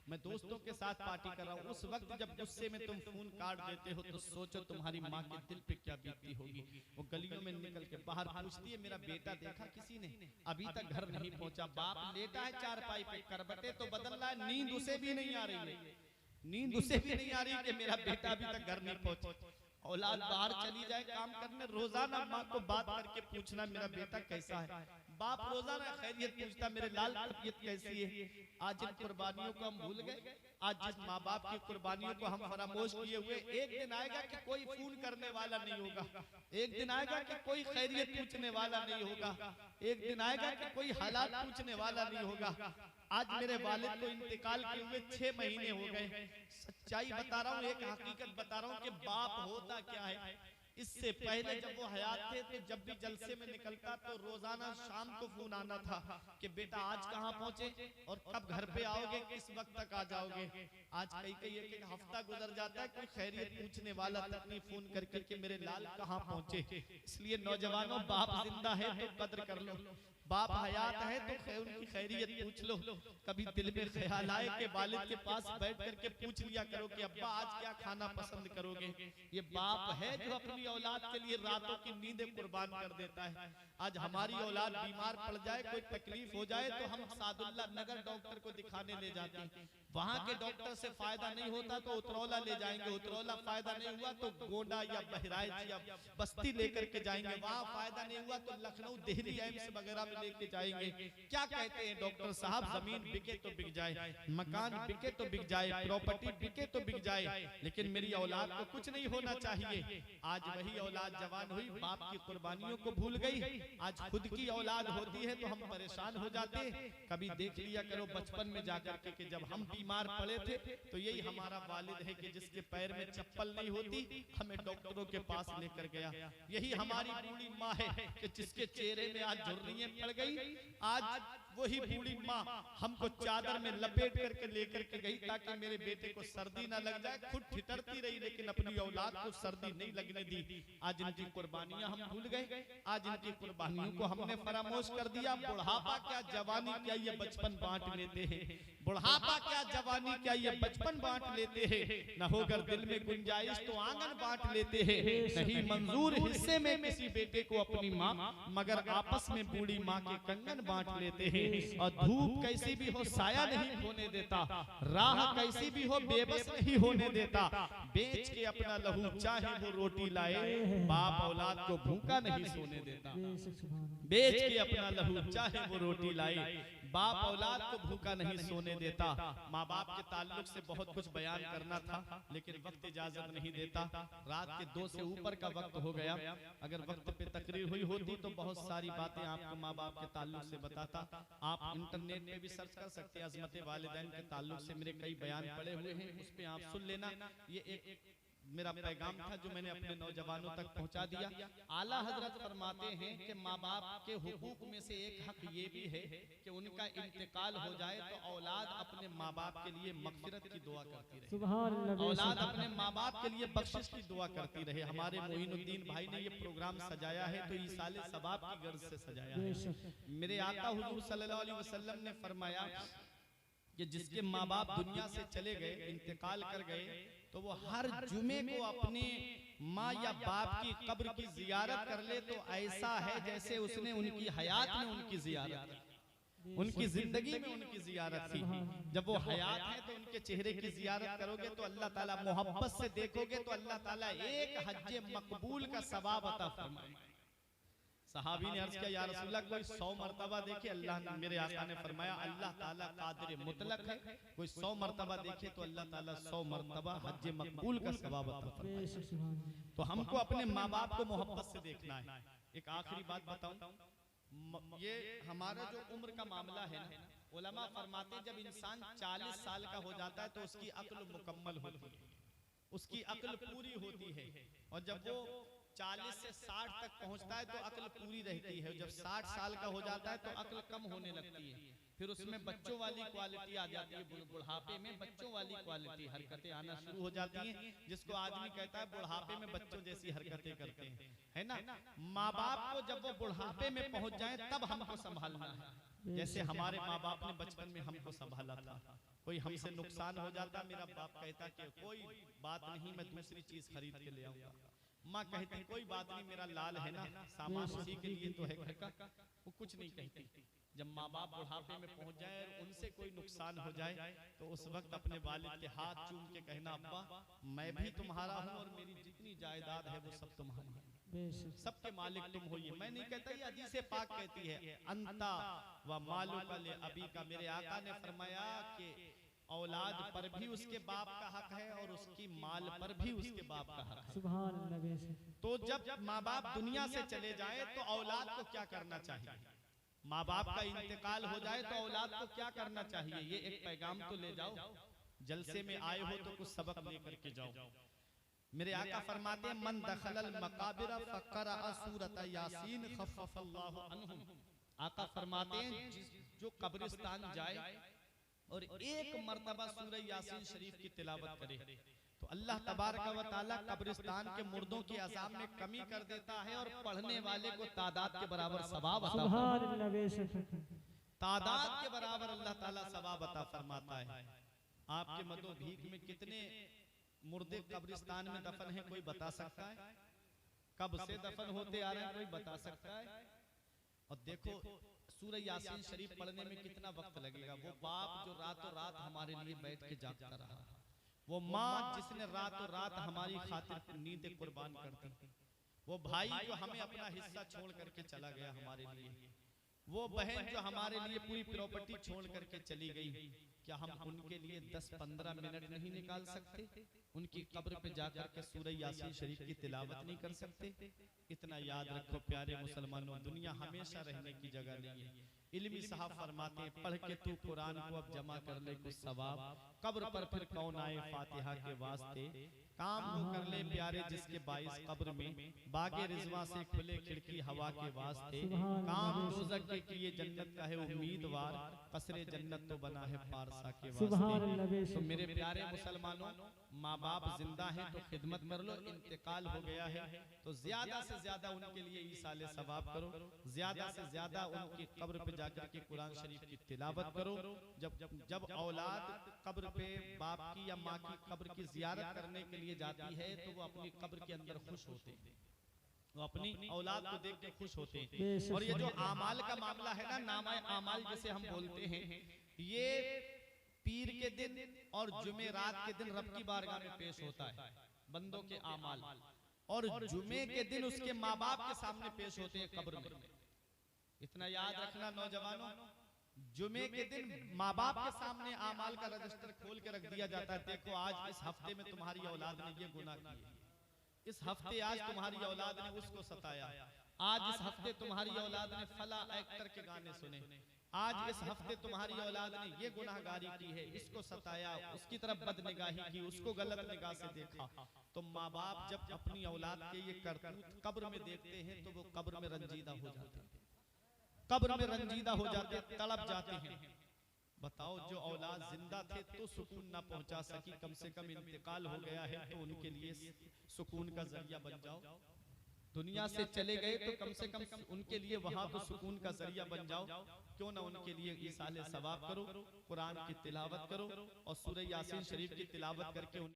मैं दोस्तों के साथ पार्टी कर रहा हूँ। उस वक्त जब गुस्से में तुम फोन काट देते हो तो सोचो तुम्हारी माँ के दिल पे क्या बीतती होगी। वो गलियों में निकल के बाहर पूछती है मेरा बेटा देखा किसी ने, अभी तक घर नहीं पहुंचा। बाप लेटा है चारपाई पे, करबटे तो बदल रहा है, नींद उसे भी नहीं आ रही है, नींद उसे भी नहीं आ रही कि मेरा बेटा अभी तक घर नहीं पहुंचा। औलाद बाहर चली जाए काम करने, रोजाना माँ को बात करके पूछना मेरा बेटा कैसा है। बाप रोजाना खैरियत पूछता मेरे लाल तबीयत कैसी है। आज जिन कुर्बानियों को हम भूल गए, आज जिस माँ बाप की कुर्बानियों को हम फरामोश किए हुए, एक दिन आएगा कि कोई फोन करने वाला नहीं होगा, एक दिन आएगा कि कोई खैरियत पूछने वाला नहीं होगा, एक दिन आएगा कि कोई हालात पूछने वाला नहीं होगा। आज मेरे वालिद को इंतकाल किए हुए 6 महीने हो गए। सच्चाई बता रहा हूँ, एक हकीकत बता रहा हूँ कि बाप होता क्या है। इससे पहले जब वो हयात थे तो जब भी जलसे में निकलता तो रोजाना शाम को फोन आना था कि बेटा आज कहाँ पहुंचे और कब घर पे आओगे, किस वक्त तक आ जाओगे। आज कई एक हफ्ता गुजर जाता है, कोई खैरियत पूछने वाला तक नहीं फोन करके कि मेरे लाल कहाँ पहुंचे। इसलिए नौजवानों, बाप जिंदा है तो कद्र कर लो, बाप हयात है तो उनकी खैरियत पूछ लो। कभी दिल में ख्याल आए कि वालिद के पास बैठ करके पूछ लिया करो कि अब्बा आज क्या खाना पसंद करोगे। ये बाप है जो अपनी औलाद के लिए रातों की नींदें कुर्बान कर देता है। आज हमारी औलाद बीमार पड़ जाए, कोई तकलीफ हो जाए तो हम सादुल्ला नगर डॉक्टर को दिखाने ले जाते हैं। वहां के डॉक्टर से फायदा नहीं होता तो उतरौला ले जाएंगे, उतरौला फायदा नहीं हुआ तो गोंडा या बहराइच या बस्ती लेकर के जाएंगे, वहां फायदा नहीं हुआ तो लखनऊ, दिल्ली एम्स वगैरह में लेके जाएंगे। क्या कहते हैं डॉक्टर साहब, जमीन बिके तो बिक जाए, मकान बिके तो बिक जाए, प्रॉपर्टी बिके तो बिक जाए, लेकिन मेरी औलाद को कुछ नहीं होना चाहिए। आज वही औलाद जवान हुई, बाप की कुर्बानियों को भूल गई। आज खुद की औलाद होती है तो हम परेशान हो जाते। कभी देख लिया करो बचपन में जाकर के जब हम बीमार पड़े थे तो यही हमारा वालिद है कि जिसके पैर में चप्पल नहीं होती हमें डॉक्टरों के पास लेकर गया। यही हमारी बूढ़ी माँ है कि जिसके चेहरे में आज झुर्रियां पड़ गई। आज वही बूढ़ी माँ हमको चादर में लपेट करके लेकर के गई ताकि मेरे बेटे को सर्दी ना लग जाए। खुद ठिठरती रही लेकिन अपनी औलाद को सर्दी नहीं लगने दी। आज इनकी कुर्बानियां हम भूल गए, आज इनकी कुर्बानियों को हमने फरामोश कर दिया। बुढ़ापा क्या जवानी क्या ये बचपन बांट लेते हैं, बुढ़ापा क्या जवानी क्या ये बचपन बांट लेते हैं। न होकर दिल में गुंजाइश तो आंगन बांट लेते हैं। नहीं मंजूर हिस्से में किसी बेटे को अपनी माँ, मगर आपस में बूढ़ी माँ के कंगन बांट लेते हैं। और धूप कैसी भी हो साया नहीं होने देता, राह कैसी भी हो बेबस नहीं होने देता। बेच के अपना लहू चाहे वो रोटी लाए, बाप औलाद को भूखा नहीं सोने देता। बेच के अपना लहू चाहे वो रोटी लाए, बाप औलाद को भूखा नहीं सोने देता। माँ बाप के ताल्लुक से बहुत कुछ बयान करना था लेकिन वक्त इजाजत नहीं देता। रात के 2 से ऊपर का वक्त हो गया। अगर वक्त पे तकरीर हुई होती तो बहुत सारी बातें आपको माँ बाप के ताल्लुक से बताता। आप इंटरनेट पे भी सर्च कर सकते हैं, अज़मत वालिदैन के ताल्लुक से मेरे कई बयान पड़े हुए हैं, उस पे आप सुन लेना। ये एक मेरा पैगाम था जो मैंने अपने नौजवानों तक पहुंचा दिया। आला हजरत फरमाते हैं कि माँ बाप के हुकूक में से एक हक ये भी है कि उनका इंतकाल हो जाए तो औलाद अपने माँ बाप के लिए मगफिरत की दुआ करती रहे, सुभान अल्लाह, औलाद अपने माँ बाप के लिए बख्शिश की दुआ करती रहे। हमारे मोइनुद्दीन भाई ने ये प्रोग्राम सजाया है तो ईसाले सवाब की गर्ज से सजाया है। मेरे आका हुजूर सल्लल्लाहु अलैहि वसल्लम ने फरमाया कि जिसके माँ बाप दुनिया से चले गए, इंतकाल कर गए, तो वो हर जुमे को अपने माँ या बाप की कब्र की जियारत कर ले तो ऐसा है जैसे उसने उनकी हयात में उनकी जियारत की, उनकी जिंदगी में उनकी जियारत थी। जब वो हयात है तो उनके चेहरे की जियारत करोगे तो अल्लाह ताला मोहब्बत से देखोगे तो अल्लाह ताला एक हज्जे मकबूल का सवाब अता फरमाएगा। सहाबी ने अर्ज किया, या रसूलल्लाह कोई 100 मरतबा देखे? अल्लाह ने, मेरे आका ने फरमाया अल्लाह ताला कादिर मुतलक है, कोई 100 मरतबा देखे तो अल्लाह ताला 100 मरतबा हज्जे मकबूल का सवाब अता फरमाएगा। तो हमको अपने माँ बाप को मोहब्बत से देखना है। एक आखिरी बात बताऊं, ये हमारा जो उम्र का मामला है ना, उलमा फरमाते हैं जब इंसान 40 साल का हो जाता है तो उसकी अक्ल मुकम्मल होती है, उसकी अक्ल पूरी होती है। और जब वो 40 से 60 तक पहुंचता है तो अक्ल पूरी रहती है। जब 60 साल का हो जाता है तो अक्ल कम होने लगती है, फिर उसमें बच्चों वाली क्वालिटी आ जाती है। बुढ़ापे में बच्चों वाली क्वालिटी हरकतें आना शुरू हो जाती हैं, जिसको आदमी कहता है बुढ़ापे में बच्चों जैसी हरकतें करते हैं, है ना। माँ बाप को जब वो बुढ़ापे में पहुंच जाए तब हमको संभालना है। जैसे हमारे माँ बाप ने बचपन में हमको संभाला था। कोई हमसे नुकसान हो जाता, मेरा बाप कहता कि कोई बात नहीं, मैं दूसरी चीज खरीद के ले आऊंगा। माँ कहती कोई बात नहीं, मेरा लाल है ना, सामान उसी के लिए तो है घर का, वो कुछ नहीं कहती। जब माँ बाप बुढ़ापे में पहुंच जाए और उनसे कोई नुकसान हो जाए तो उस वक्त अपने वालिद के हाथ चूम के कहना, अब्बा मैं भी तुम्हारा हूँ और मेरी जितनी जायदाद है वो सब तुम्हारी है, सबके मालिक तुम होइए। मैं नहीं कहता, ये हदीसे पाक कहती है, अंता व मालूका ले अबी का। मेरे आका ने फरमाया कि औलाद पर भी उसके बाप का हक है और उसकी माल पर भी उसके बाप का हक है। सुभान अल्लाह। तो जब माँ बाप दुनिया से चले जाए तो औलाद को क्या करना चाहिए? माँ बाप का इंतकाल हो जाए तो औलाद को क्या करना चाहिए? ये एक पैगाम तो ले जाओ, जलसे में आए हो तो कुछ सबक लेकर के जाओ। मेरे आका फरमाते हैं, मन दखलल मकाबिर फकरा सूरत यासीन खफ़फ़ल्लाहु अन्हुम। आका फरमाते हैं जो कब्रिस्तान जाए और एक मर्तबा सूरह यासीन शरीफ की तिलावत करे तो अल्लाह तबारक व तआला कब्रिस्तान के मुर्दों के अज़ाब में कमी कर देता है और पढ़ने वाले को तादाद के बराबर सवाब अता फरमाता है। तादाद के बराबर अल्लाह ताला सवाब अता फरमाता है। आपके मदो भीख में कितने मुर्दे कब्रिस्तान में दफन हैं, कोई बता सकता है? कब से दफन होते आ रहे हैं, कोई बता सकता है? और देखो सूरह यासीन शरीफ पढ़ने में कितना वक्त लगेगा। वो बाप जो रातों रात हमारे लिए बैठ के जागता रहा, वो माँ जिसने रातों रात हमारी खातिर नींद कुर्बान कर दी, वो भाई जो हमें अपना हिस्सा छोड़ करके चला गया हमारे लिए, वो बहन जो हमारे लिए पूरी प्रॉपर्टी छोड़ करके चली गई, क्या हम उनके लिए 10-15 मिनट नहीं निकाल सकते? उनकी कब्र पे जाकर के सूरह यासीन शरीफ की तिलावत नहीं कर सकते? इतना याद रखो प्यारे मुसलमानों, दुनिया हमेशा रहने की जगह नहीं है। इल्मी साहब फरमाते हैं, पढ़ के तू कुरान को अब जमा कर ले कुछ सवाब, कब्र पर फिर कौन आए फातिहा के वास्ते, काम वो कर ले प्यारे जिसके बाइस कब्र में बागे रिजवा से खुले खिड़की हवा के वास्ते, काम दोज़ख के किए जन्नत का है उम्मीदवार, कसरे जन्नत तो बना है फारसा के वास्ते। तो मेरे प्यारे मुसलमानों, माँ बाप जिंदा हैं तो खिदमत कर लो, इंतकाल हो गया है तो ज्यादा से ज्यादा उनके लिए ईसाले सवाब करो, ज्यादा से ज्यादा उनकी कब्र पे जाकर के कुरान शरीफ की तिलावत करो। जब औलाद कब्र पे बाप की या माँ की कब्र की जियारत करने के लिए जाती है तो वो अपनी कब्र के अंदर खुश होते हैं, वो अपनी औलाद को देख के खुश होते हैं। और ये जो आमाल का मामला है ना, नामा आमाल जिसे हम बोलते हैं, ये पीर के दिन और जुमेरात के दिन रब की बारगाह में पेश होता है बंदों के आमाल, और जुमे के दिन उसके माँ बाप के सामने पेश होते हैं कब्र में। इतना याद रखना नौजवानों, जुमे के दिन माँ बाप के सामने आमाल का रजिस्टर खोल के रख दिया जाता है। देखो आज इस हफ्ते में तुम्हारी औलाद ने ये गुनाह किए, इस हफ्ते आज तुम्हारी औलाद ने उसको सताया, आज इस हफ्ते तुम्हारी औलाद ने फला एक्टर के गाने सुने, आज इस हफ्ते तुम्हारी औलाद ने ये गुनाहगारी की है, इसको सताया, उसकी तरफ बदनिगाही की, उसको गलत निगाह से देखा, तो माँ बाप जब अपनी औलाद के ये करतूत कब्र में देखते हैं तो वो कब्र में रंजीदा हो जाते हैं, कब्र में रंजीदा हो जाते हैं, तड़प जाते हैं। बताओ, जो औलाद जिंदा थे तो सुकून ना पहुंचा सकी, कम से कम इंतकाल हो गया है तो उनके लिए सुकून का जरिया बन जाओ। दुनिया से चले गए तो कम से कम उनके लिए वहां तो सुकून का जरिया बन जाओ। क्यों ना उनके लिए ईसाले सवाब करो, कुरान की तिलावत करो और सूरह यासीन शरीफ की तिलावत करके